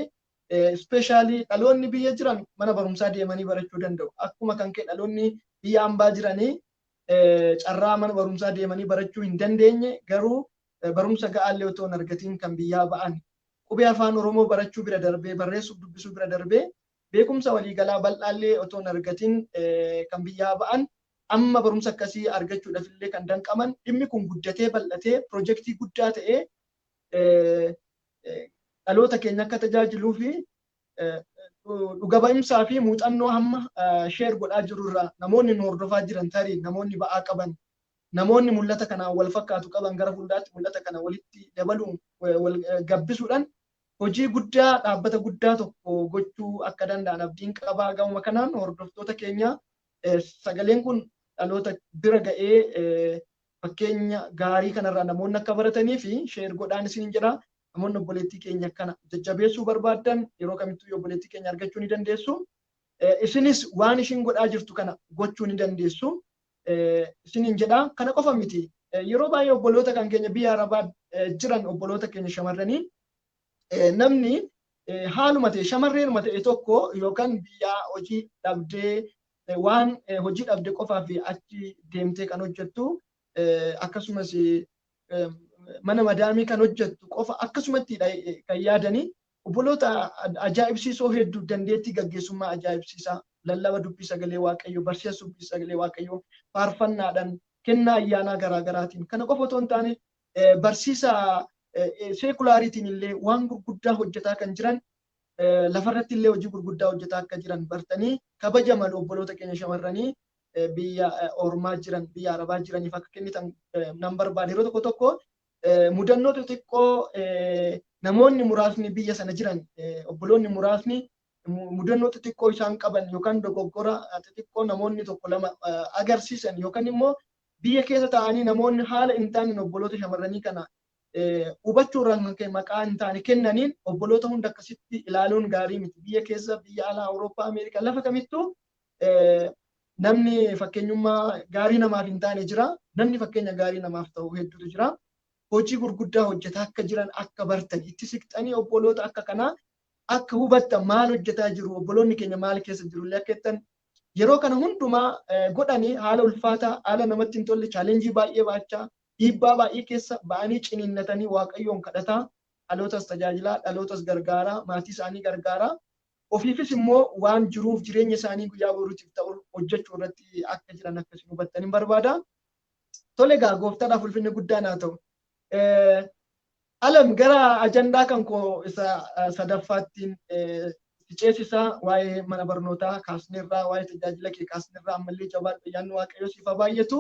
especially dhaloonni biyya jiran mana barumsaa deemanii barachuu danda'u. Akkuma kan ka'e dhaloonni biyya hambaa jiranii carraa mana barumsaa deemanii barachuu hin dandeenye garuu barumsa ga'aallee otoo hin argatiin kan biyyaa ba'an. Qubee afaan Oromoo barachuu bira darbee barreessuu dubbisuu bira darbee beekumsa waliigalaa bal'aallee otoo hin argatiin kan biyyaa ba'an amma barumsa akkasii argachuudhaaf illee kan danqaman dhimmi kun guddatee bal'atee piroojeektii guddaa ta'ee dhaloota keenya akka tajaajiluu fi dhuga ba'imsaa fi muuxannoo hamma sheer godhaa jirurraa namoonni nu hordofaa jiran tarii namoonni ba'aa qaban namoonni mul'ata kanaan wal fakkaatu qaban gara fuulduraatti mul'ata kana walitti dabaluun wal gabbisuudhaan hojii guddaa dhaabbata guddaa tokko gochuu akka danda'an abdiin qabaa. Gamuma kanaan hordoftoota keenya sagaleen kun dhaloota bira ga'ee fakkeenya gaarii kanarraa namoonni akka baratanii fi sheer godhaan isin jedha. Namoonni obboleettii keenya kana jajjabeessuu barbaadan yeroo kamittuu obboleettii keenya argachuu ni dandeessu. Isinis waan ishin godhaa jirtu kana gochuu ni dandeessu. Isinin jedha. Kana qofa miti. Yeroo baay'ee obboloota kan keenya biyya Arabaa jiran obboloota keenya shamarranii namni haaluma ta'e shamarreenuma ta'e tokko yookaan biyya hojii dhabdee waan hojii dhabde qofaa fi achi deemtee kan hojjettu akkasumas mana madaamii kan hojjettu qofa akkasumatti kan yaadanii obboloota ajaa'ibsiisoo hedduu dandeettii gaggeessummaa ajaa'ibsiisaa lallaba dubbii sagalee Waaqayyoo barsiisa dubbii sagalee Waaqayyoo faarfannaadhaan kennaa ayyaanaa garaagaraatiin kana qofa otoo hin taane barsiisa seekulaariitiin illee waan gurguddaa hojjetaa kan jiran lafarratti illee hojii gurguddaa hojjetaa akka jiran bartanii kabajaman obboloota keenya shamarranii biyya ormaa jiran biyya Arabaa jiraniif akka kennitan nan barbaade. Yeroo tokko tokko mudannoo xixiqqoo namoonni muraasni biyya sana jiran obboloonni muraasni mudannoo xixiqqoo isaan qaban yookaan dogoggora xixiqqoo namoonni tokko lama agarsiisan yookaan immoo biyya keessa ta'anii namoonni haala hin taane obboloota shamarranii kana hubachuurraan kan ka'e maqaa hin taane kennaniin obboloota hunda akkasitti ilaaluun gaarii miti. Biyya keessa biyya alaa Awurooppaa Ameerikaa lafa kamittuu namni fakkeenyummaa gaarii namaaf hin taane jira. Namni fakkeenya gaarii namaaf ta'u hedduutu jira. Hojii gurguddaa hojjetaa akka jiran akka bartan itti siqxanii obboloota akka kanaa akka hubattan maal hojjetaa jiru obboloonni keenya maal keessa jiru illee akka jettan yeroo kana hundumaa godhanii haala ulfaataa haala namatti hin tolle chaalenjii baay'ee baachaa dhiibbaa baay'ee keessa ba'anii ciniinnatanii Waaqayyoon kadhataa dhalootas tajaajilaa dhalootas gargaaraa maatii isaanii gargaaraa ofiifis immoo waan jiruuf jireenya isaanii guyyaa boruutiif ta'u hojjechuu irratti akka jiran akkasiin hubattanii barbaada. Tole egaa gooftaadhaaf ulfinni guddaan haa ta'u. Alam gara ajandaa kan koo isa sadaffaattiin ceesisaa waa'ee mana barnootaa kaasneerraa waa'ee tajaajila kee kaasneerraa ammallee jabaadhu ayyaanni Waaqayyoo siif haa baay'atu.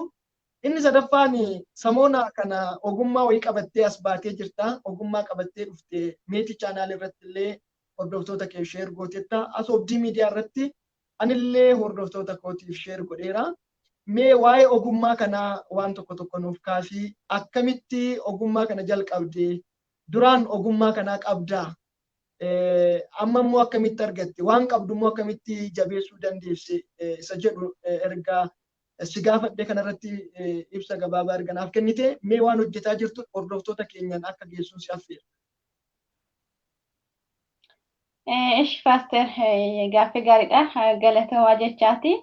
Inni sadaffaan samoona kana ogummaa wayii qabattee as baatee jirta. Ogummaa qabattee dhufte meetii chaanaal irratti illee hordoftoota kee sheer gooteetta. As Obdii miidiyaa irratti anillee hordoftoota kootiif sheer godheera. Mee waa'ee ogummaa kanaa waan tokko nuuf kaasii akkamitti ogummaa kana jalqabde duraan ogummaa kanaa qabdaa amma immoo akkamitti argatte waan qabdu immoo akkamitti jabeessuu dandeesse isa jedhu ergaa si gaafadhe kanarratti ibsa gabaabaa erganaaf kennite mee waan hojjetaa jirtu hordoftoota keenyaan akka geessuun si affeera. Ishi Paaster gaaffii gaariidha galatamaa jechaati.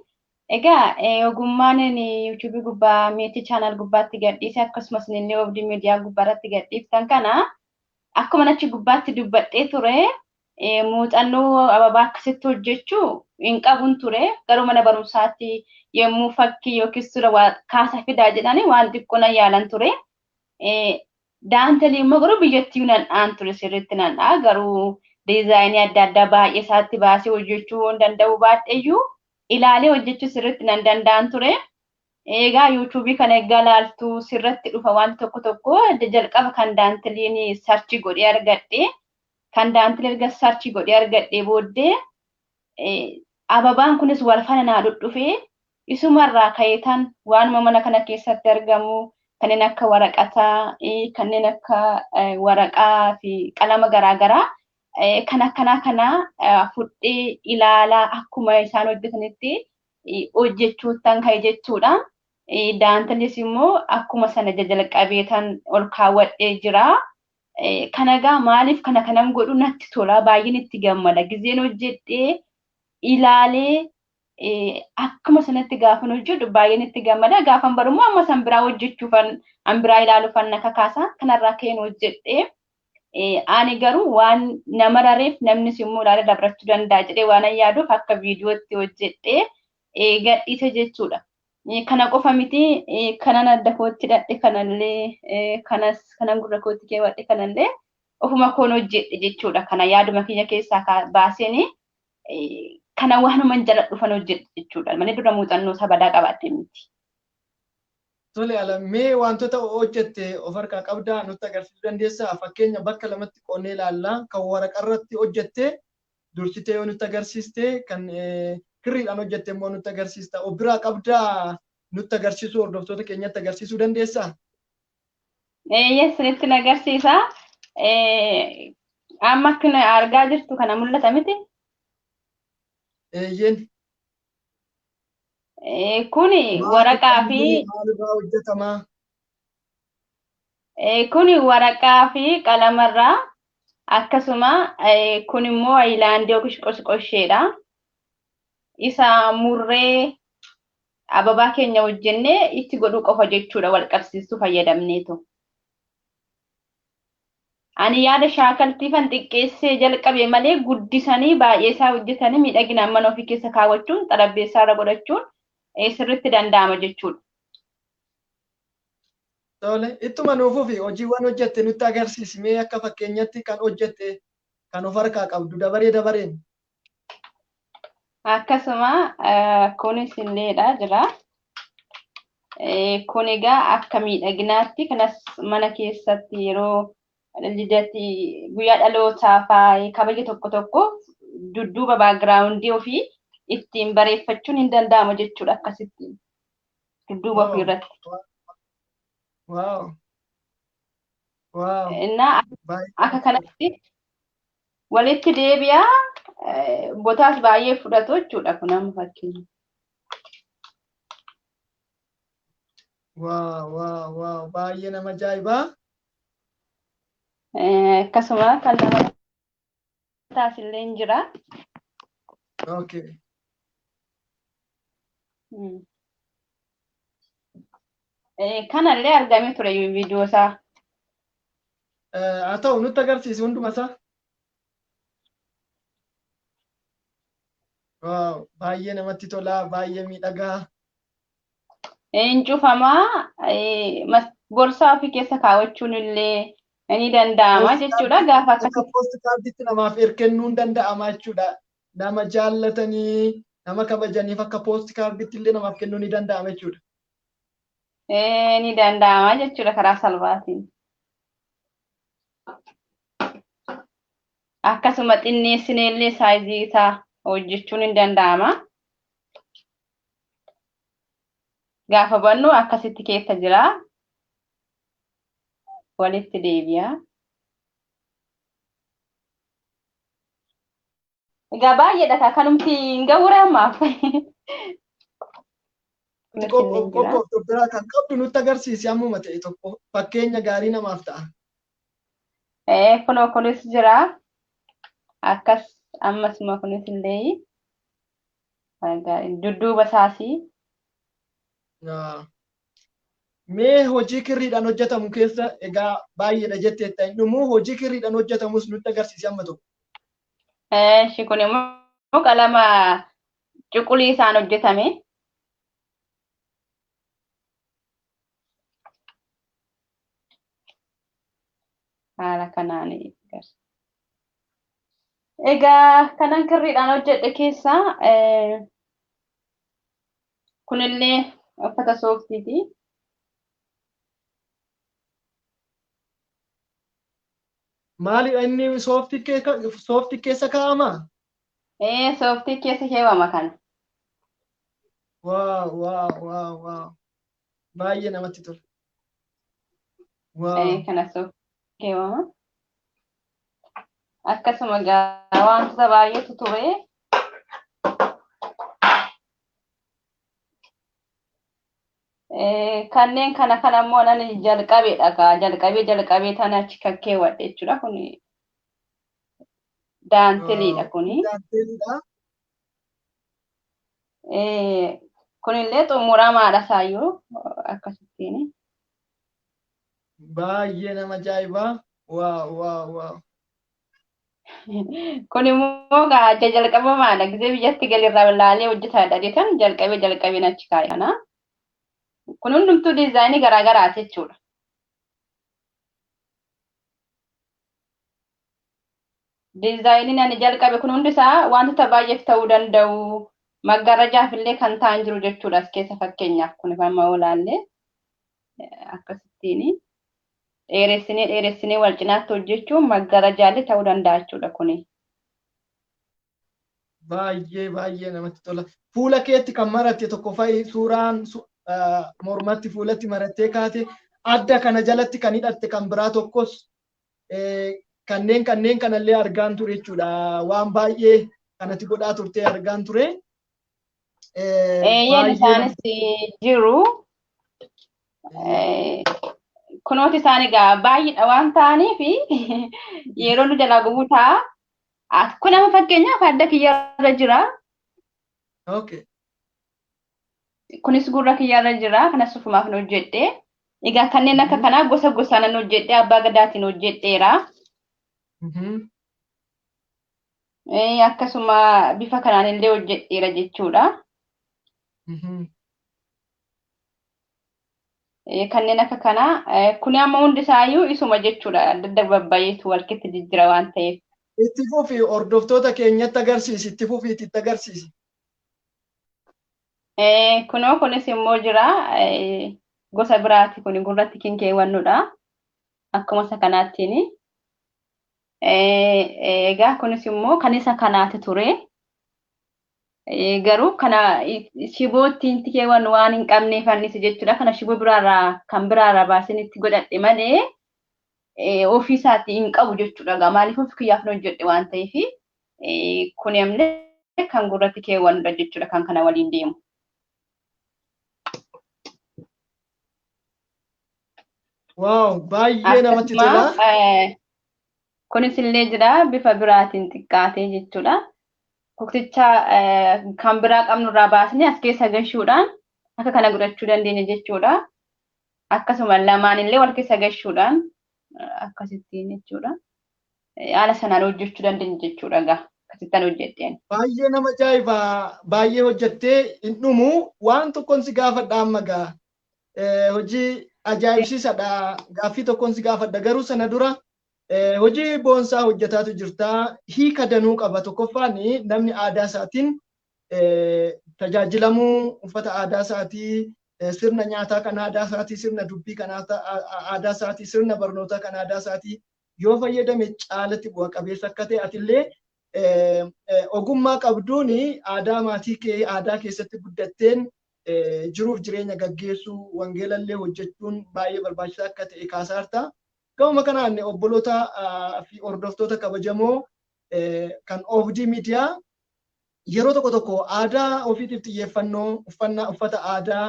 Egaa ogummaan YouTube gubbaa meetii channel gubbaatti gadhiise akkasumas illee Obdii miidiyaa gubbaarratti gadhiiftan kana akkuma achi gubbaatti dubbadhee ture muuxannoo ababaa akkasitti hojjechuu hin qabun ture. Garuu mana barumsaatti yommuu fakkii yookiis sura kaasa fidaa jedhanii waan xiqqoo nan yaalan ture. Daantelii immoo garuu biyyattii nan dhaan ture sirriitti nan dhaa. Garuu diizaayinii adda addaa baay'ee isaatti baasee hojjechuu hin danda'u baadheeyyuu ilaalee hojjechuu sirriitti nan danda'an ture. Egaa yuutuubii kana egaa laaltu sirratti dhufa waan tokko jalqaba kan daanteliin sarchi godhee argadhe. Kan daantilii erga sarchi godhee argadhee booddee ababaan kunis wal faana naa dhudhufee isumarraa ka'eetan waanuma mana kana keessatti argamu kanneen akka waraqataa, kanneen akka waraqaa fi qalama garaagaraa kan akkanaa kana fudhee ilaalaa akkuma isaan hojjetanitti hojjechuuttan ka'e jechuudha. Daantilis immoo akkuma sana jalqabeetan ol kaawwadhee jira. Kanagaa maaliif kanam godhu natti tola baay'een itti gammada. Gizeen hojjedhee ilaalee akkuma sanatti gaafan hojjedhu baay'een itti gammada. Gaafan barummoo amma san biraa hojjechuufan an biraa ilaaluufan na kakaasa kanarraa ka'een hojjedhee ani garuu waan nama rareef namnis immoo ilaalee dabrachuu danda'a jedhee waan yaaduuf akka viidiyootti hojjedhee gadhiise jechuudha. Kana qofa miti kanan adda kootti hidhadhe kanallee kanan gurra kootti keewwadhe kanallee ofuma koon hojjedhe jechuudha. Kana yaaduma kiyya keessaa baaseen kana waanuma jala dhufan hojjedhe jechuudha. Malee dura muuxannoo sabadaa qabaadhe miti. Tole alamee wantoota hojjette of harkaa qabdaa nutti agarsiisuu dandeessaa? Fakkeenya bakka lamatti qoonnee ilaallaa kan waraqarratti hojjette dursitee yoo nutti agarsiiste kan kirriidhaan hojjette immoo nutti agarsiista. Of biraa qabdaa nutti agarsiisuu hordoftoota keenyatti agarsiisuu dandeessaa? Yes, nutti agarsiisa. Amma akkuma argaa jirtu kana mul'ata miti? Eeyyeen. Kuni waraqaa fi maalirraa hojjetama? Kuni waraqaa fi qalamarraa akkasuma kun immoo ayilaandii yookiin qoshqosheedha. Isa murree ababaa keenya hojjennee itti godhuu qofa jechuudha wal qabsiisuu fayyadamneetu. Ani yaada shaakaltiifan xiqqeessee jalqabe malee guddisanii baay'ee isaa hojjetanii miidhaginaan mana ofii keessa kaawwachuun xarabbeessaa irra godhachuun sirriitti danda'ama jechuudha. Tole ittuma nuufuu fi hojiiwwan hojjette nutti agarsiisi mee akka fakkeenyatti kan hojjette kan of harkaa qabdu dabareen. Akkasuma kunis illeedha jira. Kun egaa akka miidhaginaatti kanas mana keessatti yeroo lidati guyyaa dhalootaa fa'aa kabaja tokko dudduuba baagiraawundii ofii ittiin bareeffachuun hin danda'amu jechuudha akkasitti dudduuba ofii irratti. Wow. Innaa akka kanatti walitti deebi'aa botaas baay'ee fudhatu jechuudha kun amma fakkeenya. Wow. Baay'ee nama ajaa'ibaa. Akkasuma kan nama taasillee hin jira. Okay. Kanallee argamee ture viidiyoo isaa. Haa ta'u nutti agarsiisi hunduma isaa. Baay'ee namatti tola, baay'ee miidhagaa. Hin cufamaa borsaa ofii keessa kaawwachuun illee ni danda'ama jechuudha gaafa akkasii. Poost kaardiitti namaaf erkennuun danda'ama jechuudha. Nama jaallatanii nama kabajaniif akka poost kaardiitti illee namaaf kennuu ni danda'ama jechuudha. Ni danda'ama jechuudha karaa salphaatiin. Akkasuma xinneessinee illee saayizii isaa hojjechuun ni danda'ama. Gaafa bannu akkasitti keessa jira. Walitti deebi'a. Egaa baay'eedha kanumti hin ga'uure ammaaf. Qophoof biraa kan qabdu nutti agarsiisi ammuma ta'e tokko fakkeenya gaarii namaaf ta'a. Kunoo kunis jira. Akkas ammasuma kunis illee dudduuba isaasii. Mee hojii kirriidhaan hojjetamu keessa egaa baay'eedha jetteetta dhumuu hojii kirriidhaan hojjetamus nutti agarsiisi amma tokko. Shi kun immoo qalama cuquliisaan hojjetame. Haala kanaan agarsiisa. Egaa kanan kirriidhaan hojjedhe keessaa kunillee uffata sooftiiti. Maali inni sooftii keessa kaa'ama? Sooftii keessa keewwama kana. Waaw. Baay'ee namatti tola. Waaw. Kana sooftii keewwama. Akkasuma gaa wantoota baay'eetu ture. Kanneen kana immoo nan jalqabeedha. Jalqabee tana achi kakkeewwadhe jechuudha. Kun daanteliidha kuni. Daanteliidha. Kunillee xumuramaadha saayyoo akkasittiin. Baay'ee nama ajaa'ibaa. Waaw. Kun immoo gaajja jalqabamaadha. Gizee biyyatti galirraa ilaalee hojjetaadha jetan jalqabeen achi kaa'e kana. Kun hundumtuu diizaayinii garaagaraati jechuudha. Diizaayiniin ani jalqabe kun hundisaa wantoota baay'eef ta'uu danda'u. Maggaarajaaf illee kan ta'an jiru jechuudha as keessa fakkeenyaaf kun amma olaallee akkasittiin dheeressinee wal cinaatti hojjechuun maggaarajaallee ta'uu danda'a jechuudha kuni. Baay'ee namatti tola. Fuula keetti kan maratte tokko fa'i suuraan mormatti fuulatti marattee kaate adda kana jalatti kan hidhatte kan biraa tokkos kanneen kanallee argaan ture jechuudha. Waan baay'ee kanatti godhaa turtee argaan ture. Eeyyeen isaanis jiru. Kunooti isaan egaa baay'eedha waan ta'aniif yeroo nu dalagu ta'a. Kun amma fakkeenyaaf adda kiyyarra jira. Okay. Kunis gurra kiyyarra jira. Kanas ufumaaf nu hojjedhe. Egaa kanneen akka kanaa gosa gosaan nu hojjedhe abbaa gadaatiin hojjedheera. Akkasuma bifa kanaan illee hojjedheera jechuudha. Kanneen akka kanaa kun amma hundisaayyuu isuma jechuudha. Adda babbayeetu walkeetti jijjira waan ta'eef. Itti fufi hordoftoota keenyatti agarsiisi. Itti fufiitti itti agarsiisi. Kunoo kunis immoo jira. Gosa biraati kun gurratti kan keewwannudha. Akkuma isa kanaattiin. Egaa kunis immoo kan isa kanaati ture. Garuu kana shiboo ittiin keewwannu waan hin qabneef annis jechuudha. Kana shiboo biraarraa kan biraarraa baasin itti godhadhe malee ofiisaatti hin qabu jechuudha. Maaliif of kiyyaaf nu hojjedhe waan ta'eef kun ammoo kan gurratti keewwannudha jechuudha kan kana waliin deemu. Waaw, baay'ee namatti tola. Kunis illee jira bifa biraatiin xiqqaatee jechuudha. Kukticha kan biraa qabnurraa baasnee as keessa gashuudhaan akka kana godhachuu dandeenya jechuudha. Akkasuma lamaan illee wal keessa gashuudhaan akkasittiin jechuudha. Haala sanaan hojjechuu dandeenya jechuudha egaa akkasittaan hojjetteen. Baay'ee nama ajaa'iba. Baay'ee hojjettee hin dhumu waan tokkoon si gaafadha amma gaa. Hojii ajaa'ibsiisadha. Gaaffii tokkoon si gaafadha garuu sana dura hojii boonsaa hojjetaatu jirta. Hiika danuu qaba. Tokkoffaan namni aadaa isaatiin tajaajilamuu uffata aadaa isaatii sirna nyaataa kan aadaa isaatii sirna dubbii kan aadaa isaatii sirna barnootaa kan aadaa isaatii yoo fayyadame caalatti bu'a qabeessa akka ta'e atillee ogummaa qabduun aadaa maatii kee aadaa keessatti guddatteen jiruuf jireenya gaggeessuu wangeelallee hojjechuun baay'ee barbaachisaa akka ta'e kaasaarta. Gama kanaan obboloota fi hordoftoota kabajamoo kan OBD miidiyaa yeroo tokko tokko aadaa ofiitiif xiyyeeffannoo uffata aadaa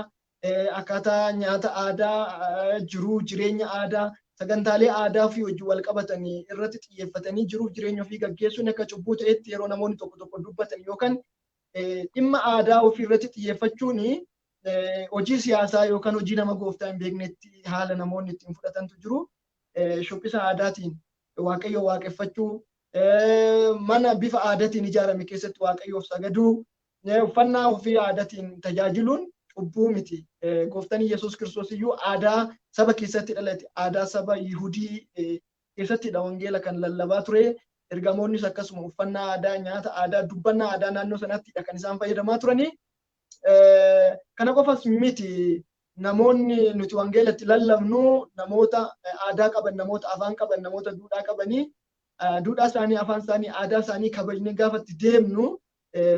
akkaataa nyaata aadaa jiruu jireenya aadaa sagantaalee aadaa fi hojii wal qabatanii irratti xiyyeeffatanii jiruuf jireenya ofii gaggeessuun akka cubbuu ta'etti yeroo namoonni tokko tokko dubbatan yookaan dhimma aadaa ofii irratti xiyyeeffachuun hojii siyaasaa yookaan hojii nama gooftaa hin beeknetti haala namoonni ittiin fudhatantu jiru. Shubbisa aadaatiin waaqayyo waaqeffachuu mana bifa aadaatiin ijaarame keessatti waaqayyoof sagaduu, uffannaa ofii aadaatiin tajaajiluun cubbuu miti. Gooftaan Yesuus Kiristoos iyyuu aadaa saba keessatti dhalate, aadaa saba Yihudii keessattidha wangeela kan lallabaa ture. Ergamoonnis akkasuma uffannaa aadaa, nyaata aadaa, dubbannaa aadaa naannoo sanattidha kan isaan fayyadamaa turanii. Kana qofas miti. Namoonni nuti wangeelatti lallabnu namoota aadaa qaban, namoota afaan qaban, namoota duudhaa qabanii, duudhaa isaanii, afaan isaanii, aadaa isaanii kabajnee gaafa itti deemnu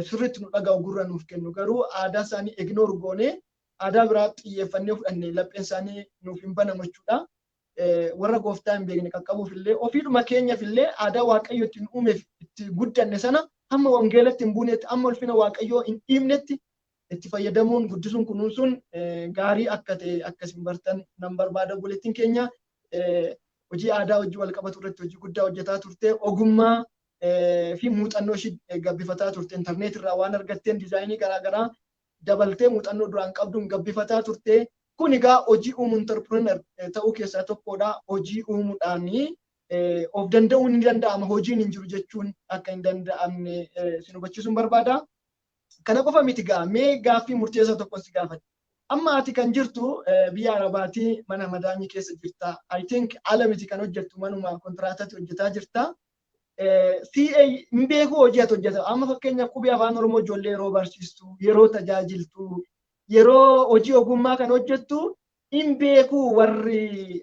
sirriitti nu dhaga'u, gurra nuuf kennu. Garuu aadaa isaanii ignoor goonee aadaa biraa xiyyeeffannee fudhannee lapheen isaanii nuuf hin banamu jechuudha. Warra gooftaa hin beekne qaqqabuuf illee ofiidhuma keenyaaf illee aadaa waaqayyo ittiin uumeef itti guddanne sana hamma wangeelatti hin buunetti, hamma ulfina waaqayyoo hin dhiibnetti itti fayyadamuun, guddisuun, kunuunsuun gaarii akka ta'e akkasiin bartan nan barbaada. Buleettiin keenya hojii aadaa hojii wal qabatu irratti hojii guddaa hojjetaa turte, ogummaa fi muuxannoo ishii gabbifataa turte. Intarneet irraa waan argatteen diizaayinii garaagaraa dabaltee muuxannoo duraan qabduun gabbifataa turte. Kun egaa hojii uumuu interprener ta'uu keessaa tokkodha. Hojii uumuudhaan of danda'uun ni danda'ama. Hojiin hin jiru jechuun akka hin danda'amne sin hubachiisuun barbaada. Kana qofa miti gaa mee gaaffii murteessaa tokko si gaafadha. Amma ati kan jirtu biyya Arabaatii mana madaamii keessa jirta. I think ala miti kan hojjettu manuma kontiraatatti hojjetaa jirta. CA hin beeku hojii ati hojjeta. Amma fakkeenyaaf qubee afaan Oromoo ijoollee yeroo barsiistu, yeroo tajaajiltu, yeroo hojii ogummaa kan hojjettu hin beeku warri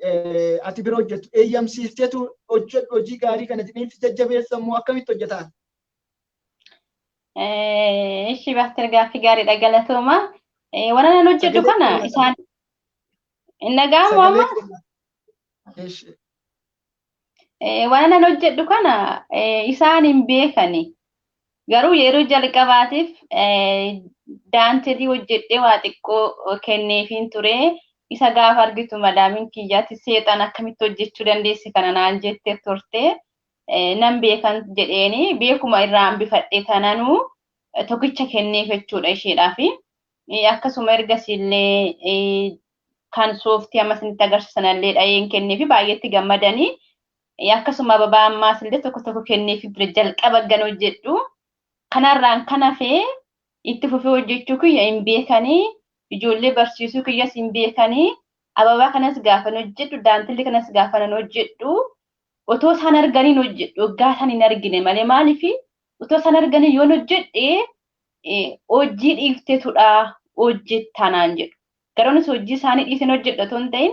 ati bira hojjettu. Eeyyamsiisteetu hojjedhu hojii gaarii kana jedhanii jajjabeessamuu akkamitti hojjetaa? Ishi Baastir gaaffii gaariidha, galatooma. Waan ani hojjedhu kana isaan hin dhaga'amu amma? Waan ani hojjedhu kana isaan hin beekani. Garuu yeroo jalqabaatiif daanteetii hojjedhee waa xiqqoo kenneefiin ture. Isa gaafa argitu madaamiin kiyyaatti seexan akkamitti hojjechuu dandeessi kana naan jettee turte. Nan beekan jedheeni beekuma irraa hambifadhe tananuu tokkicha kenneef jechuudha isheedhaafi. Akkasuma ergasillee kan sooftii amma isinitti agarsiisanallee dhaheen kenneefi baay'eetti gammadanii. Akkasuma ababaa ammaas illee tokko tokko kenneefi ture jalqaba gan hojjedhu. Kanarraan kan hafee itti fufee hojjechuu kiyya hin beekanii, ijoollee barsiisuu kiyyas hin beekanii, ababaa kanas gaafan hojjedhu, daantilli kanas gaafan hojjedhu. Otoo isaan arganiin hojjedhu, waggaa isaan hin argine malee maaliifi otoo isaan arganii yoon hojjedhee hojii dhiifteetudha hojjettanaan jedhu. Garoonis hojii isaanii dhiisin hojjedhu otoo hin ta'in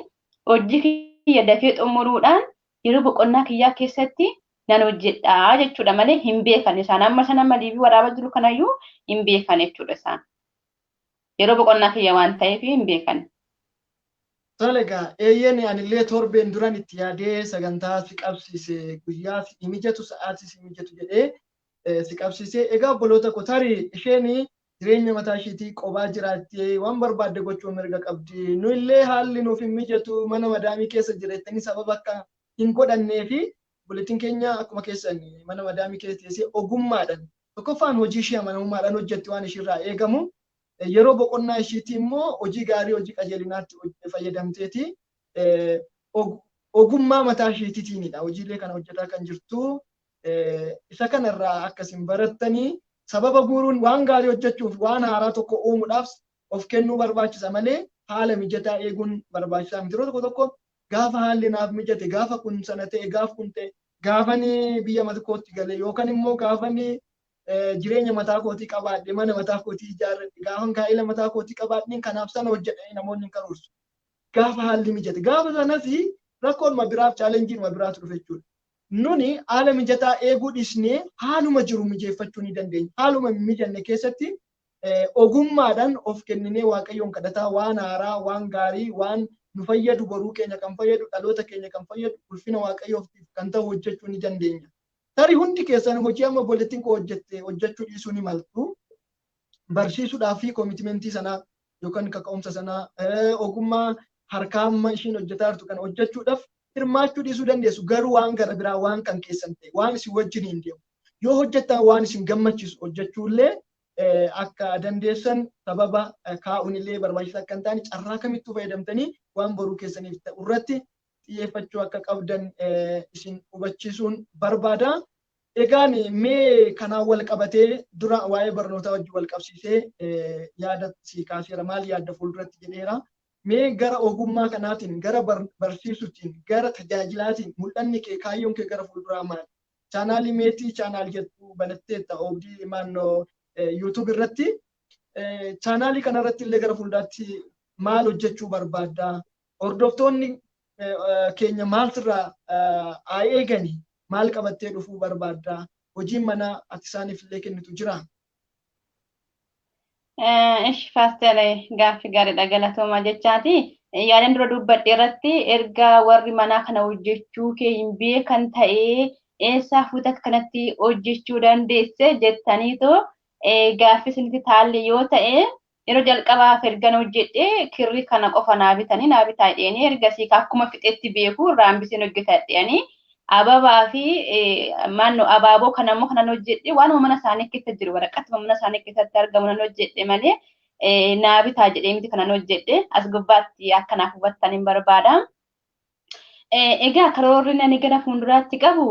hojii kiyya dafee xumuruudhaan yeroo boqonnaa kiyyaa keessatti nan hojjedhaa jechuudha malee hin beekan isaan. Amma sana maliifi waraaba jiru kanayyuu hin beekan jechuudha isaan. Yeroo boqonnaa kiyya waan ta'eef hin beekan. Tolega, eeyyeen anillee torbeen duran itti yaadee sagantaa si qabsiise guyyaa si mijatu sa'aatii si mijatu jedhee si qabsiise. Egaa obboloota koo tarii isheen jireenya mataa isheetii qobaa jiraattee waan barbaadde gochuu mirga qabdi. Nu illee haalli nuuf hin mijatu mana madaamii keessa jiraatanii sababa akka hin godhannee fi buletiin keenya akkuma keessan mana madaamii keessa teessee ogummaadhaan tokkoffaan hojii ishee amanamummaadhaan hojjetti waan ishiirraa eegamu. Yeroo boqonnaa ishiitii immoo hojii gaarii hojii qajeelinaatti fayyadamteeti ogummaa mataa isheetiitiinidha hojiilee kana hojjetaa kan jirtu. Isa kanarraa akkasiin barattanii sababa guuruun waan gaarii hojjechuuf waan haaraa tokko uumuudhaaf of kennuu barbaachisa malee haala mijataa eeguun barbaachisaa miti. Yeroo tokko tokko gaafa haalli naaf mijate, gaafa kun sana ta'e, gaafa kun ta'e, gaafanii biyya mataa kootti galee yookaan immoo gaafanii jireenya mataa kootii qabaadhe, mana mataa kootii ijaarradhe, gaafa gaa'ela mataa kootii qabaadhe kanaaf sana hojjedhanii namoonni hin karoorsu. Gaafa haalli mijate, gaafa sanas rakkoon biraaf chaalenjiin biraatu dhufe jechuudha. Nuni haala mijataa eeguu dhiisnee haaluma jiru mijeeffachuu ni dandeenya. Haaluma mijanne keessatti ogummaadhaan of kenninee waaqayyoon kadhataa waan haaraa, waan gaarii, waan nu fayyadu, boruu keenya kan fayyadu, dhaloota keenya kan fayyadu, ulfina waaqayyoof kan ta'u hojjechuu ni dandeenya. Tarii hundi keessan hojii amma boleettiin koo hojjechuu dhiisuu ni maltu. Barsiisuudhaaf fi koomitimentii sanaa yookaan kaka'umsa sanaa ogummaa harkaa amma ishiin hojjetaa jirtu kan hojjechuudhaaf hirmaachuu dhiisuu dandeessu. Garuu waan gara biraa waan kan keessan ta'e waan isin wajjin hin deemu. Yoo hojjettan waan isin gammachiisu hojjechuullee akka dandeessan sababa kaa'uun illee barbaachisaa akka hin taane carraa kamittuu fayyadamtanii waan boruu keessaniif ta'u irratti xiyyeeffachuu akka qabdan isin hubachiisuun barbaada. Egaan mee kanaan wal qabatee dura waa'ee barnootaa wajjin wal qabsiisee yaada sii kaaseera maal yaadda fuulduratti jedheera. Mee gara ogummaa kanaatiin gara barsiisuutiin gara tajaajilaatiin mul'anni kee kaayyoon kee gara fuulduraa maali? Chaanaalii meetii chaanaal jettu banatteetta oobdii maannoo yuutuub irratti. Chaanaalii kanarratti illee gara fuulduraatti maal hojjechuu barbaadda? Hordoftoonni keenya maal sirraa haa eegani? Maal qabattee dhufuu barbaadda? Hojiin manaa ati isaaniif illee kennitu jira? Ishi faastelee gaaffii gaariidha galatooma jechaati. Yaadan dura dubbadhe irratti erga warri manaa kana hojjechuu kee hin beekan ta'ee eessaa fuuta kanatti hojjechuu dandeesse jettaniitoo gaaffii isinitti taalle yoo ta'e yeroo jalqabaaf ergan hojjedhe kirrii kana qofa naa bitanii naa bitaa jedhanii ergasii akkuma fixetti beeku irraan bisiin hojjetadheanii ababaa fi maannoo abaaboo kanammoo kanan hojjedhe waanuma mana isaanii keessa jiru waraqatuma mana isaanii keessatti argamu nan hojjedhe malee naa bitaa jedhee miti kanan hojjedhe as gubbaatti akkanaaf hubattaniin barbaada. Egaa karoorri ani gara fuulduraatti qabu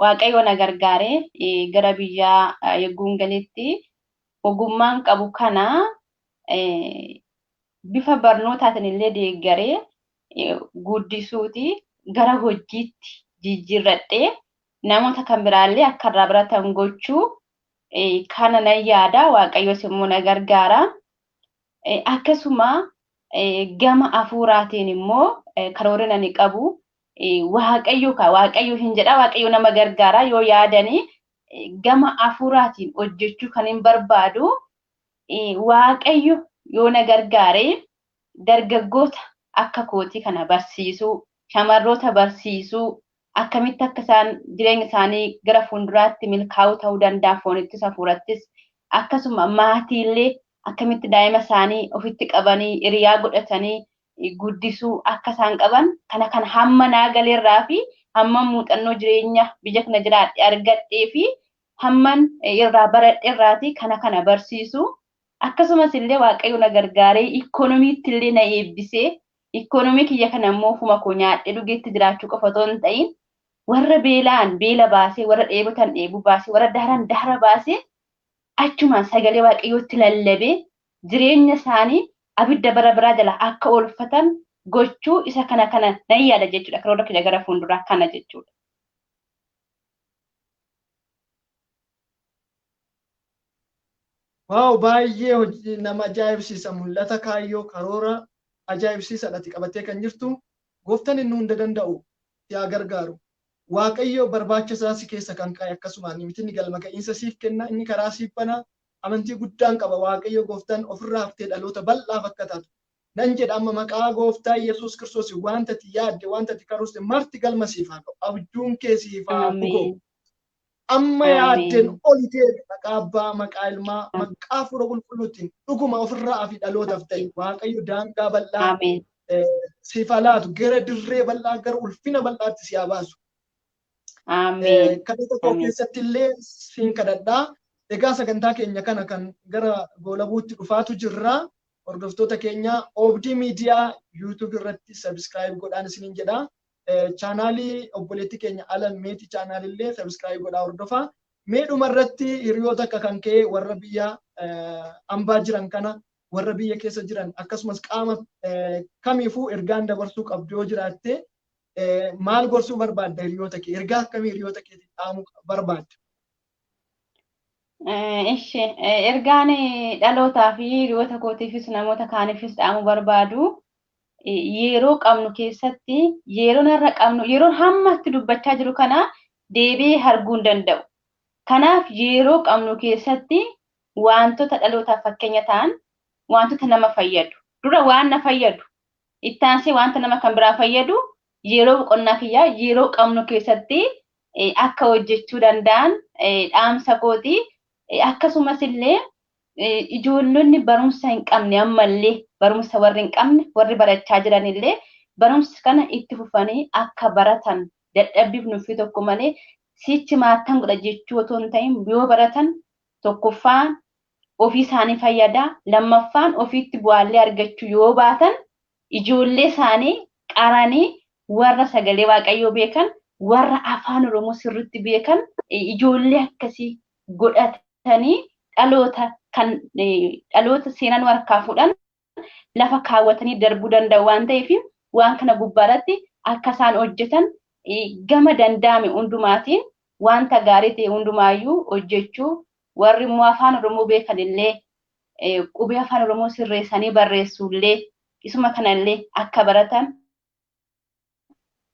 Waaqayyo na gargaaree gara biyyaa yegguun galetti ogummaan qabu kana bifa barnootaatiin illee deeggaree guddisuuti gara hojiitti jijjiirradhee namoota kan biraallee akka irraa baratan gochuu kana nan yaada. Waaqayyos immoo na gargaara. Akkasuma gama hafuuraatiin immoo karoorri ani qabu Waaqayyo hin jedha Waaqayyo nama gargaara yoo yaadanii gama hafuuraatiin hojjechuu kan hin barbaadu Waaqayyo yoo na gargaare dargaggoota akka kootii kana barsiisuu shamarroota barsiisuu akkamitti akka isaan jireenya isaanii gara fuulduraatti milkaa'uu ta'uu danda'a foonittis hafuurattis akkasuma maatiillee akkamitti daa'ima isaanii ofitti qabanii hiriyaa godhatanii guddisuu akka isaan qaban kana hamma naagaleerraa fi hamma muuxannoo jireenya biyya kana jiraadhe argadhee fi hamman irraa baradheerraati kana barsiisuu akkasumas illee Waaqayyo na gargaaree ikoonomiitti illee na eebbisee ikoonomii kiyya kana immoo ofuma koo nyaadhee dhugeetti jiraachuu qofa otoo hin ta'in warra beelaan beela baasee warra dheebotan dheebuu baasee warra daaran daara baasee achumaan sagalee Waaqayyootti lallabee jireenya isaanii abidda bara biraa jala akka oolfatan gochuu isa kana nan yaada jechuudha. Karoora kiyya gara fuulduraa kana jechuudha. Waaw baay'ee hojii nama ajaa'ibsiisa mul'ata kaayyoo karoora ajaa'ibsiisaadhaati qabattee kan jirtu. Gooftaan inni hunda danda'u yaa gargaaru. Waaqayyo barbaachisaa si keessa kan kaa'e akkasumaan miti inni galma ga'iinsa siif kenna inni karaa siif bana amantii guddaan qaba. Waaqayyo gooftaan ofirraa haftee dhaloota bal'aaf akka taatu nan jedha amma maqaa gooftaa Yesuus Kiristoos wanta ati yaadde wanta ati karoorte marti galma siif haa ta'u abjuun kee siif haa bu'u. Amma yaadden olitee maqaa abbaa maqaa ilmaa maqaa hafuura qulqulluutiin dhuguma ofirraa fi dhalootaaf ta'e Waaqayyo daangaa bal'aa siif haa laatu gara dirree bal'aa gara ulfina bal'aatti si haa baasu. Kadhata koo keessatti illee siin kadhadhaa. Egaa sagantaa keenya kana kan gara goolabuutti dhufaatu jirra. Hordoftoota keenya Oobdii Miidiyaa YouTube irratti subscribe godhaan isiniin jedha. Chaanaalii obboleettii keenya Alam Meetii chaanaalii illee subscribe godhaa hordofaa. Mee dhuma irratti hiriyoota akka kan kee warra biyya ambaa jiran kana warra biyya keessa jiran akkasumas qaama kamiifuu ergaan dabarsuu qabdu yoo jiraatte maal gorsuu barbaadda hiriyoota kee? Ergaa akkamii hiriyoota keetiif dhaamuu barbaadda? Ergaan dhalootaa fi hiriyoota kootiifis namoota kaaniifis dhaamuu barbaadu yeroo qabnu keessatti yeroon har'a qabnu yeroon hammatti dubbachaa jiru kana deebi'ee arguu hin danda'u. Kanaaf yeroo qabnu keessatti wantoota dhalootaaf fakkeenya ta'an wantoota nama fayyadu dura waan na fayyadu itti aansee wanta nama kan biraa fayyadu yeroo boqonnaa kiyyaa yeroo qabnu keessatti akka hojjechuu danda'an dhaamsa kooti. Akkasumas illee ijoollonni barumsa hin qabne ammallee barumsa warri hin qabne warri barachaa jiran illee barumsa kana itti fufanii akka baratan dadhabbiif nuffii tokko malee sichi maattan godha jechuu otoo hin ta'in yoo baratan tokkoffaan ofii isaanii fayyadaa lammaffaan ofiitti bu'aallee argachuu yoo baatan ijoollee isaanii qaranii warra sagalee Waaqayyoo beekan warra afaan Oromoo sirriitti beekan ijoollee akkasii godhatanii dhaloota seenan warkaa fudhan lafa kaawwatanii darbuu danda'u waan ta'eef waan kana gubbaarratti akka isaan hojjetan gama danda'ame hundumaatiin wanta gaarii ta'e hundumaayyuu hojjechuu warri immoo afaan Oromoo beekan illee qubee afaan Oromoo sirreessanii barreessuullee isuma kanallee akka baratan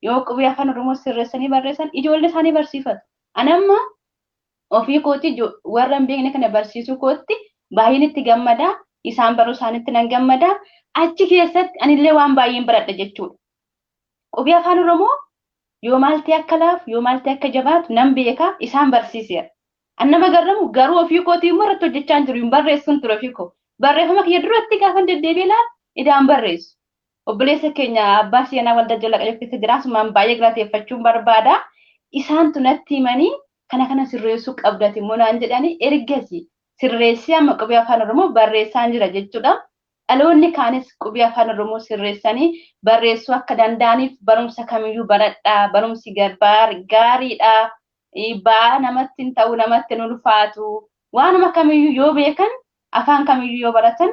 yoo qubee afaan Oromoo sirreessanii barreessan ijoollee isaanii barsiifatu. Anamma ofii kooti warra hin beekne kana barsiisuu kootti baay'een itti gammada. Isaan baruu isaaniitti nan gammada. Achi keessatti anillee waan baay'een baradha jechuudha. Qubee afaan Oromoo yoo maaltee akka laafu yoo maaltee akka jabaatu nan beeka isaan barsiiseera. Annama garramu garuu ofii kootii immoo irratti hojjechaa jiru hin barreessuun ture ofii koo. Barreeffama kiyya duratti gaafa deddeebi'ee ilaalu idaan barreessu. Obboleessa keenya abbaa seenaa waldaa jala qajeelfate jira asumaan baay'ee galateeffachuun barbaada. Isaantu natti himanii kana sirreessuu qabdati immoo naan jedhanii ergasii sirreessii amma qubee afaan Oromoo barreessaan jira jechuudha. Dhaloonni kaanis qubee afaan Oromoo sirreessanii barreessuu akka danda'aniif barumsa kamiyyuu baradhaa. Barumsi gaariidha. Baa namatti hin ta'u namatti hin ulfaatu. Waanuma kamiyyuu yoo beekan afaan kamiyyuu yoo baratan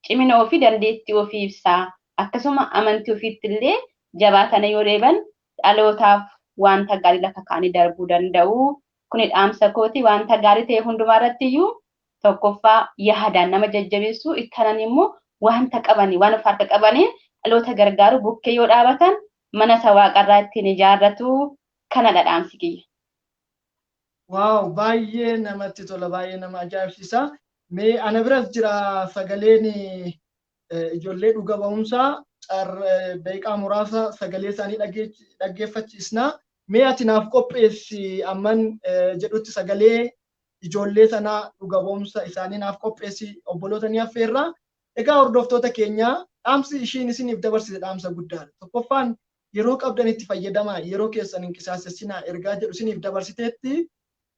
cimina ofii dandeettii ofii ibsaa. Akkasuma amantii ofiitti illee jabaatana yoo deeban dhalootaaf wanta gaarii lafa kaanii darbuu danda'u. Kuni dhaamsa kooti wanta gaarii ta'e hundumaarratti iyyuu tokkoffaa yaadaan nama jajjabeessu ittanan immoo wanta qabanii waan of harka qabanii dhaloota gargaaru bukkee yoo dhaabatan mana isa waaqarraa ittiin ijaarratu kanadha dhaamsi kiyya. Waaw baay'ee namatti tola baay'ee nama ajaa'ibsiisa. Mee ana biras jira sagaleen ijoollee dhuga ba'umsaa daqiiqaa muraasa sagalee isaanii dhaggeeffachiisna. Mee ati naaf qopheessi amman jedhutti sagalee ijoollee sanaa dhuga ba'umsa isaanii naaf qopheessi obboloota ni affeerra. Egaa hordoftoota keenya dhaamsi ishiin isiniif dabarsite dhaamsa guddaadha. Tokkoffaan yeroo qabdanitti fayyadamaa yeroo keessan hin qisaasessinaa ergaa jedhu isiniif dabarsiteetti.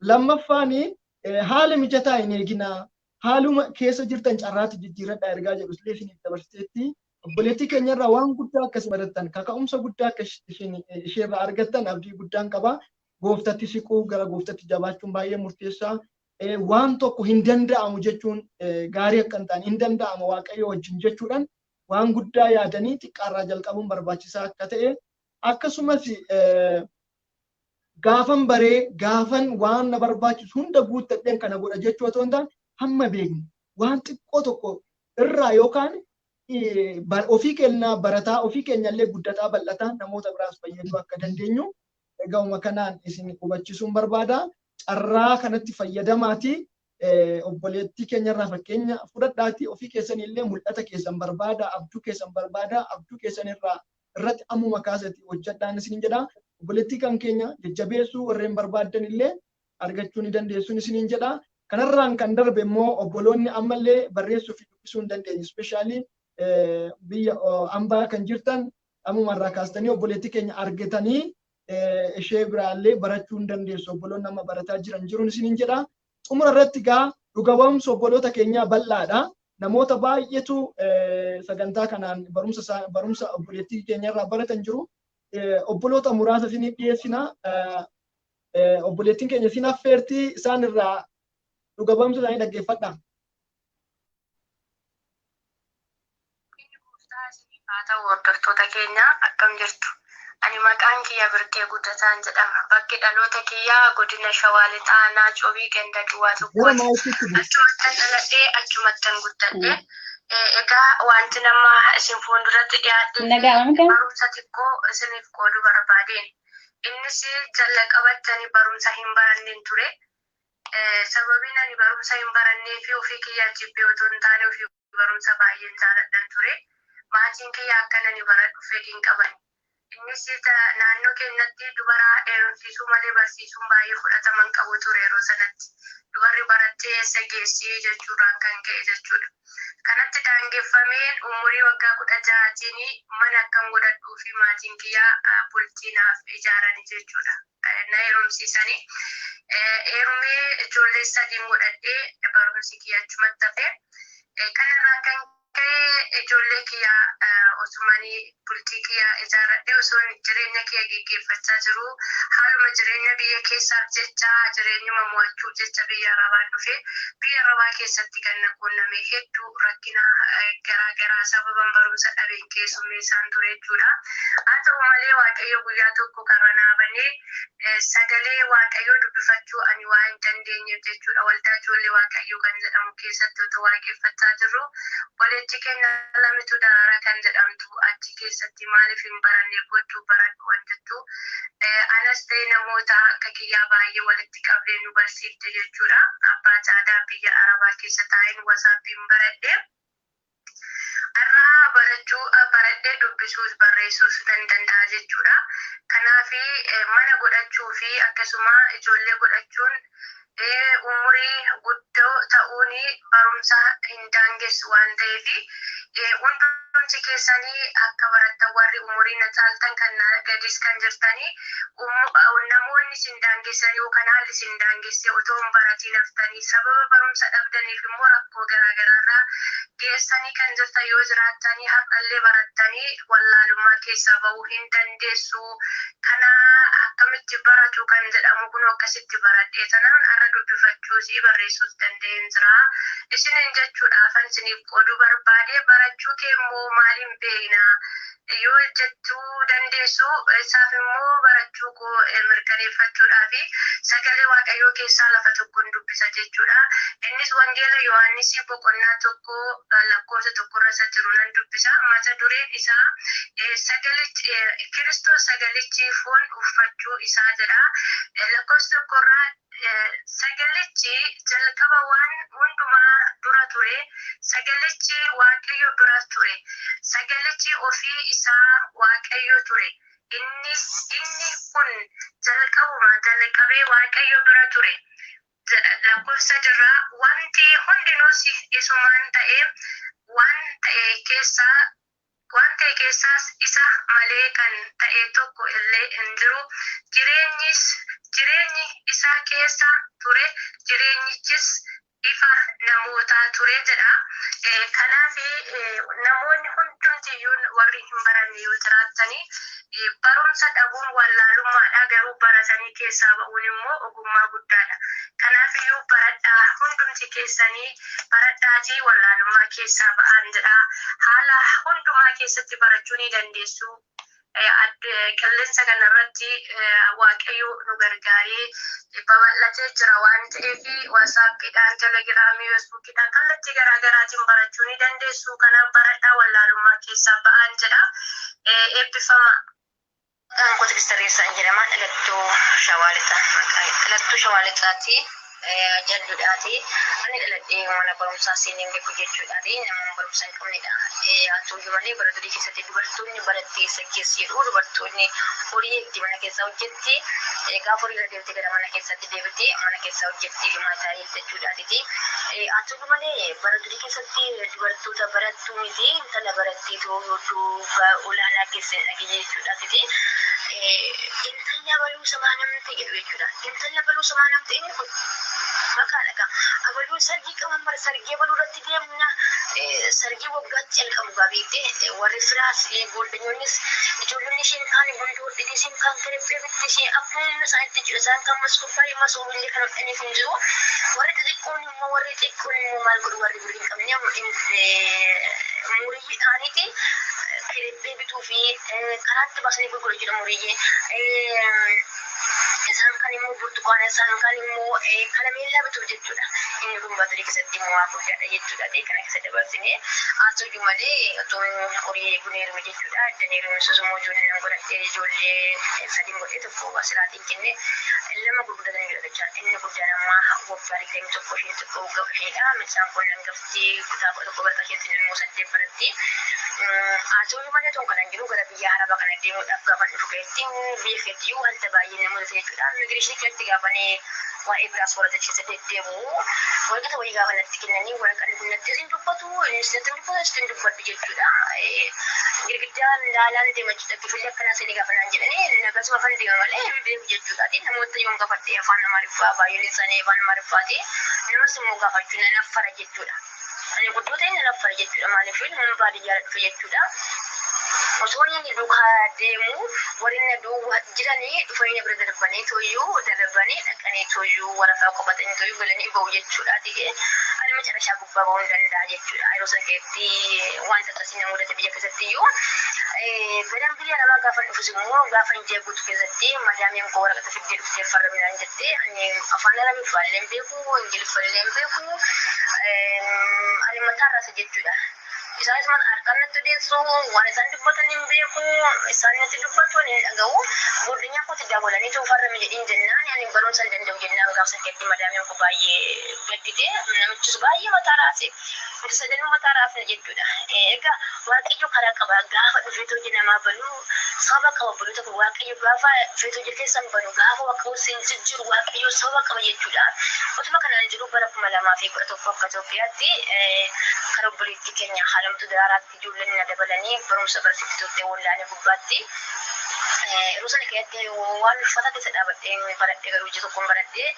Lammaffaan haala mijataa hin eeginaa. Haaluma keessa jirtan carraatti jijjiiradhaa ergaa jedhu illee isiniif dabarsiteetti. Obboleettii keenyarraa waan guddaa akkasii barattan kaka'umsa guddaa akka isheerraa argattan abdii guddaan qaba. Gooftatti siquu gara gooftatti jabaachuun baay'ee murteessaa. Waan tokko hin danda'amu jechuun gaarii akka hin taane hin danda'ama waaqayyo wajjin jechuudhaan waan guddaa yaadanii xiqqaarraa jalqabuun barbaachisaa akka ta'e akkasumas gaafan baree gaafan waan na barbaachisu hunda guuttadheen kana godha jechuu otoo hin taane hamma beeknu waan xiqqoo tokko irraa yookaan ofii keenya barataa ofii keenyallee guddataa bal'ataa namoota biraas fayyaduu akka dandeenyu egaa kanaan isin hubachiisuun barbaada. Carraa kanatti fayyadamaati obboleettii keenyarraa fakkeenya fudhadhaati ofii keessanillee mul'ata keessan barbaada abduu keessan barbaada abduu keessan irratti ammuma kaasatti hojjedhaan isin jedha. Obboleettii kan keenya jajjabeessuu warreen barbaadan illee argachuu ni dandeessuun isin jedha. Kanarraan kan darbe immoo obboloonni ammallee barreessuu fi dubbisuu hin dandeenye ispeeshaalii biyya ambaa kan jirtan ammumarraa kaastanii obboleettii keenya argatanii ishee biraallee barachuu hin dandeessu obboloonni amma barataa jiran jiruun isin jedha. Xumura irratti gaa dhuga ba'umsa obboloota keenyaa bal'aadha. Namoota baay'eetu sagantaa kanaan barumsa obboleettii keenyarraa baratan jiru. Obboloota muraasa isiniif dhiyeessina. Obboleettiin keenya isin affeertii isaan irraa dhuga ba'umsa isaanii dhaggeeffadha. Haa ta'u hordoftoota keenya akkam jirtu. Ani maqaan kiyya Birqee Guddataan jedhama. Bakki dhaloota kiyyaa godina Shawaa Lixaa Naacoobii ganda duwwaa tokkooti. Achumattan dhaladhee achumattan guddadhee. Egaa wanti nama isin fuulduratti dhiyaadhee barumsa xiqqoo isiniif qooduu barbaadeen. Innis jala qabattanii barumsa hin baranneen ture. Sababiin ani barumsa hin barannee fi ofii kiyyaa jibbee otoo hin taane ofii barumsa baay'een jaaladhan ture. Maatiin kiyya akkana ni baradhu fedhiin qaban. Innis naannoo keenyatti dubara heerumsiisuu malee barsiisuun baay'ee fudhataman qabu ture yeroo sanatti. Dubarri barattee eessa geessee jechuudhaan kan ka'e jechuudha. Kanatti daangeffameen umurii waggaa 16tiin mana akkam godhadhuu fi maatiin kiyyaa bultii naaf ijaaranii jechuudha. Na heerumsiisanii. Heerumee ijoollee 3 godhadhee barumsi kiyya achumatti hafe. Kanarraa kan ka'e ijoollee kiyyaa osumanii bultii kiyyaa ijaarradhe osoo jireenya kiyya geggeeffachaa jiru haaluma jireenya biyya keessaaf jecha jireenyuma mo'achuuf jecha biyya arabaa dhufe biyya arabaa keessatti kan quunname hedduu rakkina garaagaraa sababan barumsa dhabeen keessummeessaan ture jechuudha. Haa ta'u malee Waaqayyo guyyaa tokko karra banee sagalee Waaqayyoo dubbifachuu ani waan hin dandeenyeef jechuudha. Waldaa ijoollee Waaqayyoo kan jedhamu keessatti otoo waaqeffachaa jirru walitti kenna lamitu daraara kan jedhamtu achi keessatti maaliif hin baranne gochuu baradhu wantattu anas ta'e namoota akka kiyyaa baay'ee walitti qabdee nu barsiifte jechuudha. Abbaa caadaa biyya arabaa keessa taa'een wasaappiin baradhe irraa baradhee dubbisuus barreessuus nan danda'a jechuudha. Kanaaf mana godhachuu fi akkasuma ijoollee godhachuun umurii guddoo ta'uun barumsa hin daangessu waan ta'eef hundumti keessanii akka barattan warri umurii na caaltan kan gadis kan jirtanii namoonni sin daangessanii yookaan haalli sin daangessee otoo hin baratiin haftanii sababa barumsa dhabdaniif immoo rakkoo garaagaraarraa geessanii kan jirtan yoo jiraattanii har'allee barattanii wallaalummaa keessaa bahuu hin dandeessu. Kana akkamitti baratu kan jedhamu kun akkasitti baradhee sanaan har'a dubbifachuu si barreessuus danda'een jira. Isiniin jechuudhaaf isiniif qooduu barbaade barachuu kee immoo maaliin beekna yoo jettuu dandeessu isaaf immoo barachuu koo mirkaneeffachuudhaaf sagalee Waaqayyoo keessaa lafa tokkoon dubbisa jechuudha. Innis wangeela Yohaannis boqonnaa 1 lakkoofsa 1 irra jiru nan dubbisa. Mata dureen isaa sagalichi Kiristoos sagalichi foon uffachuu isaa jedha. Lakkoofsa 1 irraa sagalichi jalqaba waan hundumaa dura ture. Sagalichi Waaqayyo bira ture. Sagalichi ofii isaa Waaqayyo ture. Inni kun jalqabee Waaqayyo bira ture. Lakkoofsa irraa wanti hundinuus isumaan ta'e waan ta'e keessaas isa malee kan ta'e tokko illee hin jiru. Jireenyi isa keessa ture. Jireenyichis ifa namootaa ture jedha. Kanaaf namoonni hundumtiyyuu warri hin baranne yoo jiraatanii barumsa dhabuun wallaalummaadha. Garuu baratanii keessaa ba'uun immoo ogummaa guddaadha. Kanaafiyyuu baradhaa hundumti keessanii baradhaatii wallaalummaa keessaa ba'an jedha. Haala hundumaa keessatti barachuu ni dandeessu. Qilleensa kanarratti Waaqayyo nu gargaaree babal'atee jira waan ta'eef waasaappiidhaan, telegiraamii, feesbuukiidhaan kallattii garaagaraatiin barachuu ni dandeessu. Kanaaf baradhaa wallaalummaa keessaa ba'an jedha. Eebbifama. Gosa Kiristaanaa jedhama. Dhalattuu Shawaalixaati. Jalduudhaati. Ani dhaladhee mana barumsaa seenee beeku jechuudhaati. Nama barumsa hin qabnedha. Haa ta'u malee bara durii keessatti dubartoonni baratteessa keessa jedhu dubartoonni horii itti mana keessa hojjetti. Gaafa horii irra deemtee gara mana keessatti deebitee mana keessa hojjetti maataa jechuudhaati. Haa ta'u malee bara durii keessatti dubartoota barattuu miti intala baratteetu olaanaa keessa dhagee jechuudhaati. Intala baluu samaa namti jedhu jechuudha. Intala baluu samaa namti inni kun makaadha. Abaluu sargii qaban bara sargii baluu irratti deemna. Sargii waggaatti jalqabu gaabeettee warri firaas booldanyoonnis ijoollonni isheen kaan boondii hodhitee isheen kaan kareeffee bitti ishee akkuma isaanitti jedhu isaan kan maskuffaa masoobillee kan hodhaniif hin jiru. Warri xixiqqoon immoo maal godhu warri birii hin qabne murii dhaaniiti. Kireeffee bituu fi karaatti baasanii gurguru jedha muriyyee. Isaan kan immoo burtukaana isaan kan immoo karameellaa bituuf jechuudha. Inni kun badurii keessatti immoo waa guddaadha jechuudha. Kana keessa dabarsinee haasa'u malee otoo horii eeguneeru jechuudha. Addaneeru immoo ijoollee nama godhadhee ijoollee sadii godhee tokko asirraatiin kennee lama gurguddatanii jedha. Inni guddaan ammaa waggaa 21 isheen tokko waggaa isheedha. Mucaan kun hangaftee kutaa 11 barata keessatti immoo 8 baratti. Haasa'u malee tokko kan jiru gara biyya arabaa kana deemuudhaaf gaafa dhufu keessatti biyya keessatti wanta baay'ee nama jechuudha. Migreeshinii keessatti gaafanii waa'ee biraas warrachiisa deddeemu waraqata wayii gaafa natti kennanii waraqaan natti isin dubbatu innis natti dubbatu isin dubbadhu jechuudha. Girgiddaan laalaan deema jechuudha. Bifillee akkanaa seenii gaafa naan jedhanii nagasuma afaan deema malee beeku jechuudha. Namoota yoon gaafadhee afaan Amaariffaa baay'een isaanii afaan Amaariffaati. Namas immoo gaafachuu nan affara jechuudha. Ani guddoo ta'e nan affara jechuudha. Maaliif nama baadiyyaa dhufe jechuudha. osoo inni duukaa deemu warreen duuba jiranii dhufanii bira darbanii tooyyuu dhaqanii tooyyuu warafaa qofatanii tooyyuu galanii bahu jechuudha ta'ee ani macarashaa gubbaa bahuu hin danda'a jechuudha. Yeroo sana keessatti wanta akkasii nama mudate biyya keessatti iyyuu gadaan biyya namaa gaafa dhufus immoo gaafa hin jeeguutu keessatti madaamiin koo waraqata fiddee dhuftee farraminaan jettee ani afaan Arabiffaallee hin beeku Ingiliffaallee hin beeku ani mataarraasa jechuudha. Isaanis mana harkaan natti deessu waan isaan dubbatan hin beeku isaan natti dubbatu hin dhaga'u guddinyaa kooti dabalanii tuufarrame jedhiin jennaan ani barumsa hin danda'u jennaan gaafsa keetti madaamiin koo baay'ee gaddite namichis baay'ee mataa raase sadanuu mataa raafne jechuudha. Egaa waaqayyo karaa qaba gaafa dhufeetoo hojii namaa banuu saba qaba bulu tokko waaqayyo gaafa dhufeetoo hojii keessan banu gaafa waaqayyo seensi jiru waaqayyo saba qaba jechuudha. Otuma kanaan jiru bara 2011 akka Itoophiyaatti karaa obboleettii keenya haalamtu daraaraatti ijoolleen na dabalanii barumsa barsiiftootee wallaanii gubbaatti yeroo sana keessatti waan uffata keessa dhaabadhee baradhee garuu hojii tokkoon baradhee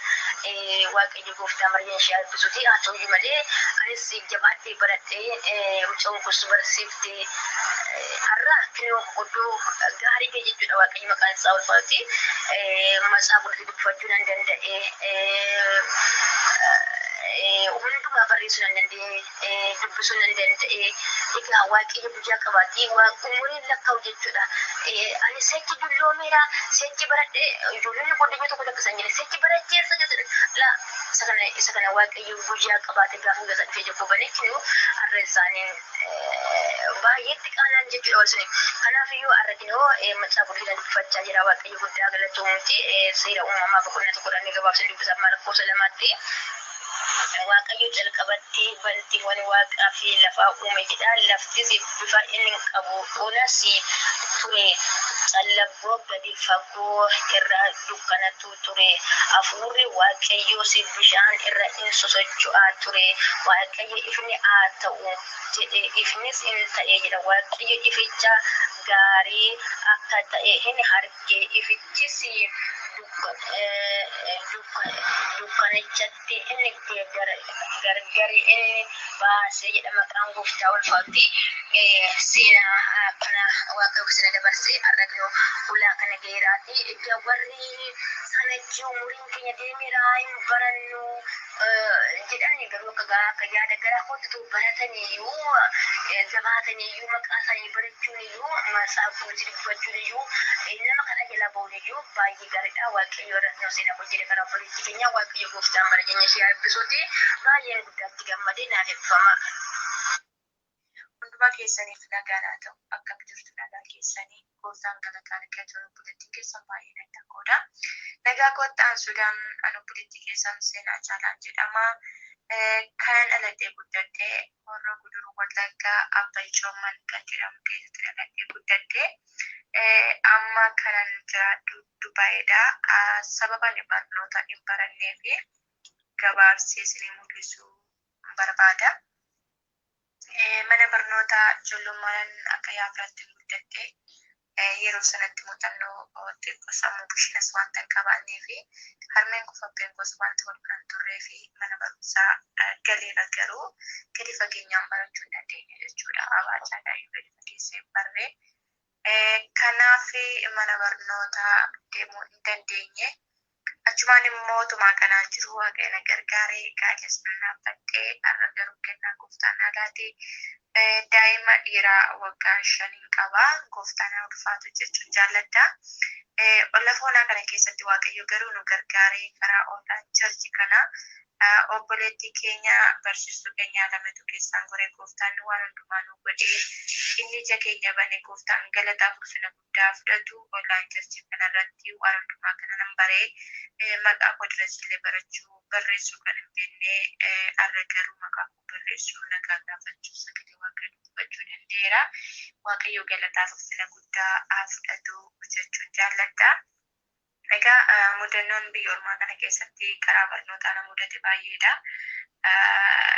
waaqayyo gooftaa maryaan ishee eebbisuuti haa ta'uyyuu malee anis jabaadhee baradhee mucaan gosa barsiiftee har'a kinoo oddoo gaarii ta'e jechuudha waaqayyo maqaan isaa ulfaati masaa guddaa dubbifachuu nan danda'e hundumaa barreessuu nan danda'e dubbisuu nan danda'e egaa waaqayyo guyyaa qabaatii waan umuriin lakkaa'u jechuudha. Ani seetti dulloomeera seetti baradhee ijoolleen guddinni tokko lakkisan jedhe seetti baracheessa jedhe isa kana waaqayyo guyyaa qabaate gaafa gasa dhufee jechuu banee kinuu har'a isaaniin baay'eetti qaanaan jechuudha walsuni. Kanaafiyyuu har'a kinoo macaa guddisan dubbifachaa jira waaqayyo guddaa galatoomti seera uumamaa boqonnaa tokkodhaan gabaabsee dubbisaa lakkoofsa lamaatti. Waaqayyo jalqabatti bantiiwwan waaqaa fi lafaa uume jedha laftis bifa inni qabu onas ture callabboo gadi fagoo irraa dukkanatu ture hafuurri waaqayyo si bishaan irra in sosocho'aa ture waaqayyo ifni haa ta'u jedhe ifnis in ta'e jedha waaqayyo ificha gaarii akka ta'e hin arge ifichis dukkanichatti inni gargari inni baasee jedha maqaan gooftaa ulfaatti seenaa kana waaqayyo sina dabarsee arginu ulaa kana geeraati egaa warri sanatti umuriin keenya deemeera hin barannu jedhanii garuu akka yaada garaa kootu barataniyyuu jabaataniyyuu maqaa isaanii barachuuniyyuu matsaafuuti dubbachuuniyyuu nama kana jala ba'uuniyyuu baay'ee gaariidha waaqayyo irratti seenaa hojii karaa poliitii keenya waaqayyo gooftaan bara keenya ishee eebbisuuti baay'een guddaatti gammadee naaf eebbifama. Hundumaa keessaniif nagaa ta'u akka jirtu nagaa keessanii gooftaan galataa argatu obboleettii keessan baay'ee nagaakoodha. Nagaa kottaan Sudaan an obboleettii keessan seenaa caalaan jedhama. Kan dhalatee guddadhee warra guduruu wallaggaa Abbaay Coomman kan jedhamu keessatti dhalatee guddadhee amma kanan jiraadhu Dubaayiidha. Sababa barnoota hin barannee fi gabaabsee isinii mul'isuu barbaada. Mana barnootaa ijoollummaan akka yaafratti guddadhee yeroo sanatti muuxannoo xiqqoo sammuu bishinas wanta hin qabaannee fi harmeen koo fakkeen gosa wanta wal biran turree fi mana barumsaa galeera garuu gadi fageenyaan barachuu hin dandeenye jechuudha. Abaacaadhaa gadi fageessee barree. Kanaaf mana barnootaa deemuu hin dandeenye. Achumaan immoo tumaa kanaan jiru waaqayyo gargaaree gaa'eles dhaabbadhee har'a garuu kennaa gooftaan alaatee daa'ima dhiiraa waggaa 5 qaba. Gooftaan ulfaatu jechuun jaalladha. Lafoonaa kana keessatti waaqayyo garuu nu gargaaree karaa online church kana obboleettii keenya barsiistuu keenya lamatu keessaan goree gooftaan waan hundumaa nu godhee inni ija keenya bane gooftaan galataaf ulfina guddaa fudhatu online church kanarratti waan hundumaa kana nan baree maqaa koo dirasiilee barreessuu kan hin beekne har'a garuu maqaa koo barreessuu nagaa gaafachuu sagalee waaqayyo dubbachuu danda'eera. Waaqayyo galataaf ulfina guddaa fudhatu jechuun jaalladha. Egaa mudannoon biyya ormaa kana keessatti karaa barnootaa na mudate baay'eedha.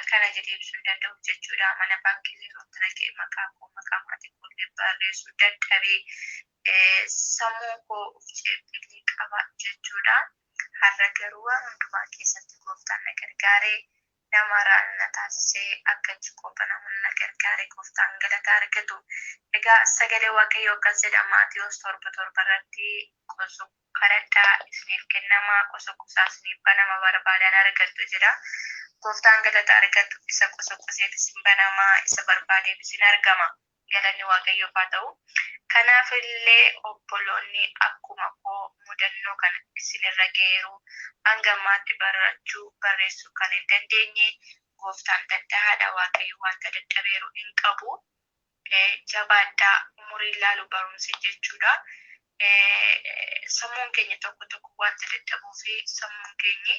Kana jedhee ibsuu hin danda'u jechuudha. Mana baankii rootana kee maqaa maatii koo barreessuu dadhabee sammuu koo of ceephillee qaba jechuudha. Har'a garuu waan hundumaa keessatti gooftaan na gargaaree namaraan na taasisee akka jikkoofanamuun na gargaare gooftaan galata argatu. Egaa sagalee waaqayyoo akkas jedha Maatiyos 7:7 irratti qosu kadhadhaa isiniif kennama qosu qusaa isiniif banama barbaadan argattu jedha. Gooftaan galata argatu isa qosu quseef isin banama isa barbaadeef isin argama. Galanni waaqayyoof haa ta'u. Kanaaf illee obboloonni akkuma koo mudannoo kana isinirra geeru hanga ammaatti barreessuu kan hin dandeenye gooftaan danda'aadha waaqayyo wanta dadhabeeru hin qabu. Jabaadhaa umurii ilaalu barumsi jechuudha. Sammuun keenya tokko wanta dadhabuu fi sammuun keenyi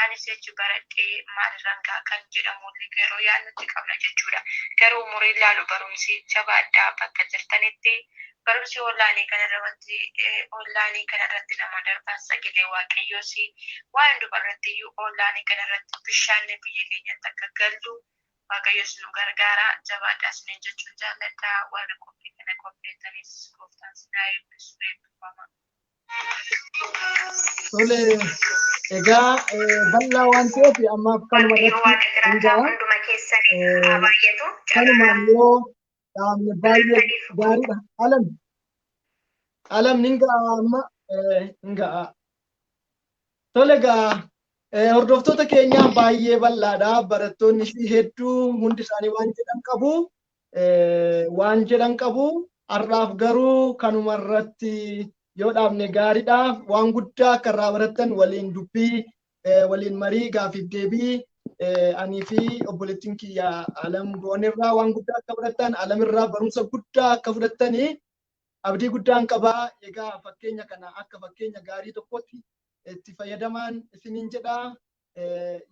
anis jechu baradhee maalirraan gaa kan jedhamu yeroo yaadnutti qabna jechuudha. Garuu umurii ilaalu barumsi jabaadhaa bakka jirtanitti barumsi onlaayinii kanarratti nama darbaa sagalee waaqayyoos waan dubarratti iyyuu onlaayinii kanarratti bishaanni biyya keenyatti akka gallu waaqayyoos nu gargaara. Jabaadhaa isiniin jechuun jaalladhaa warri qophii kana qopheessanis gooftaan sinaa eebbisu eebbifama. Tole egaa bal'aa waan ta'eef ammaaf kanuma irratti hunduma keessanii haa baay'atu. Kanumaan yoo dhaabne baay'ee gaariidha. Alam ni ga'a amma ni ga'a. Tole egaa hordoftoota keenya baay'ee bal'aadha. Barattoonni ishii hedduu hundi isaanii waan jedhan qabu. Har'aaf garuu kanuma irratti yoo dhaabne gaariidha. Waan guddaa akka irraa barattan waliin dubbii waliin marii gaafiif deebii anii fi obboleettiin kiyya Alam Goonirraa waan guddaa akka barattan Alamirraa barumsa guddaa akka fudhattanii abdii guddaan qabaa. Egaa fakkeenya kana akka fakkeenya gaarii tokkotti itti fayyadamaan isiniin jedha.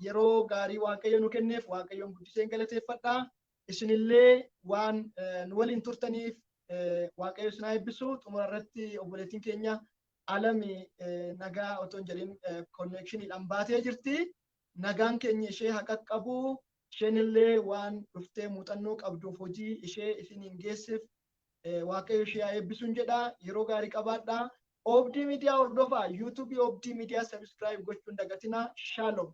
Yeroo gaarii waaqayyo nu kenneef waaqayyoon guddiseen galateeffadha. Isinillee waan nu waliin turtaniif waaqayyo isin haa eebbisu. Xumura irratti obboleettiin keenya Alami nagaa otoo hin jedhin konneekshiniidhaan baatee jirti. Nagaan keenya ishee haa qaqqabu. Isheenillee waan dhuftee muuxannoo qabduuf hojii ishee isiniin geessiif waaqayyo ishee haa eebbisuun jedha. Yeroo gaarii qabaadha. Obdii miidiyaa hordofaa. YouTube Obdii miidiyaa subscribe gochuun dagatina. Shalom.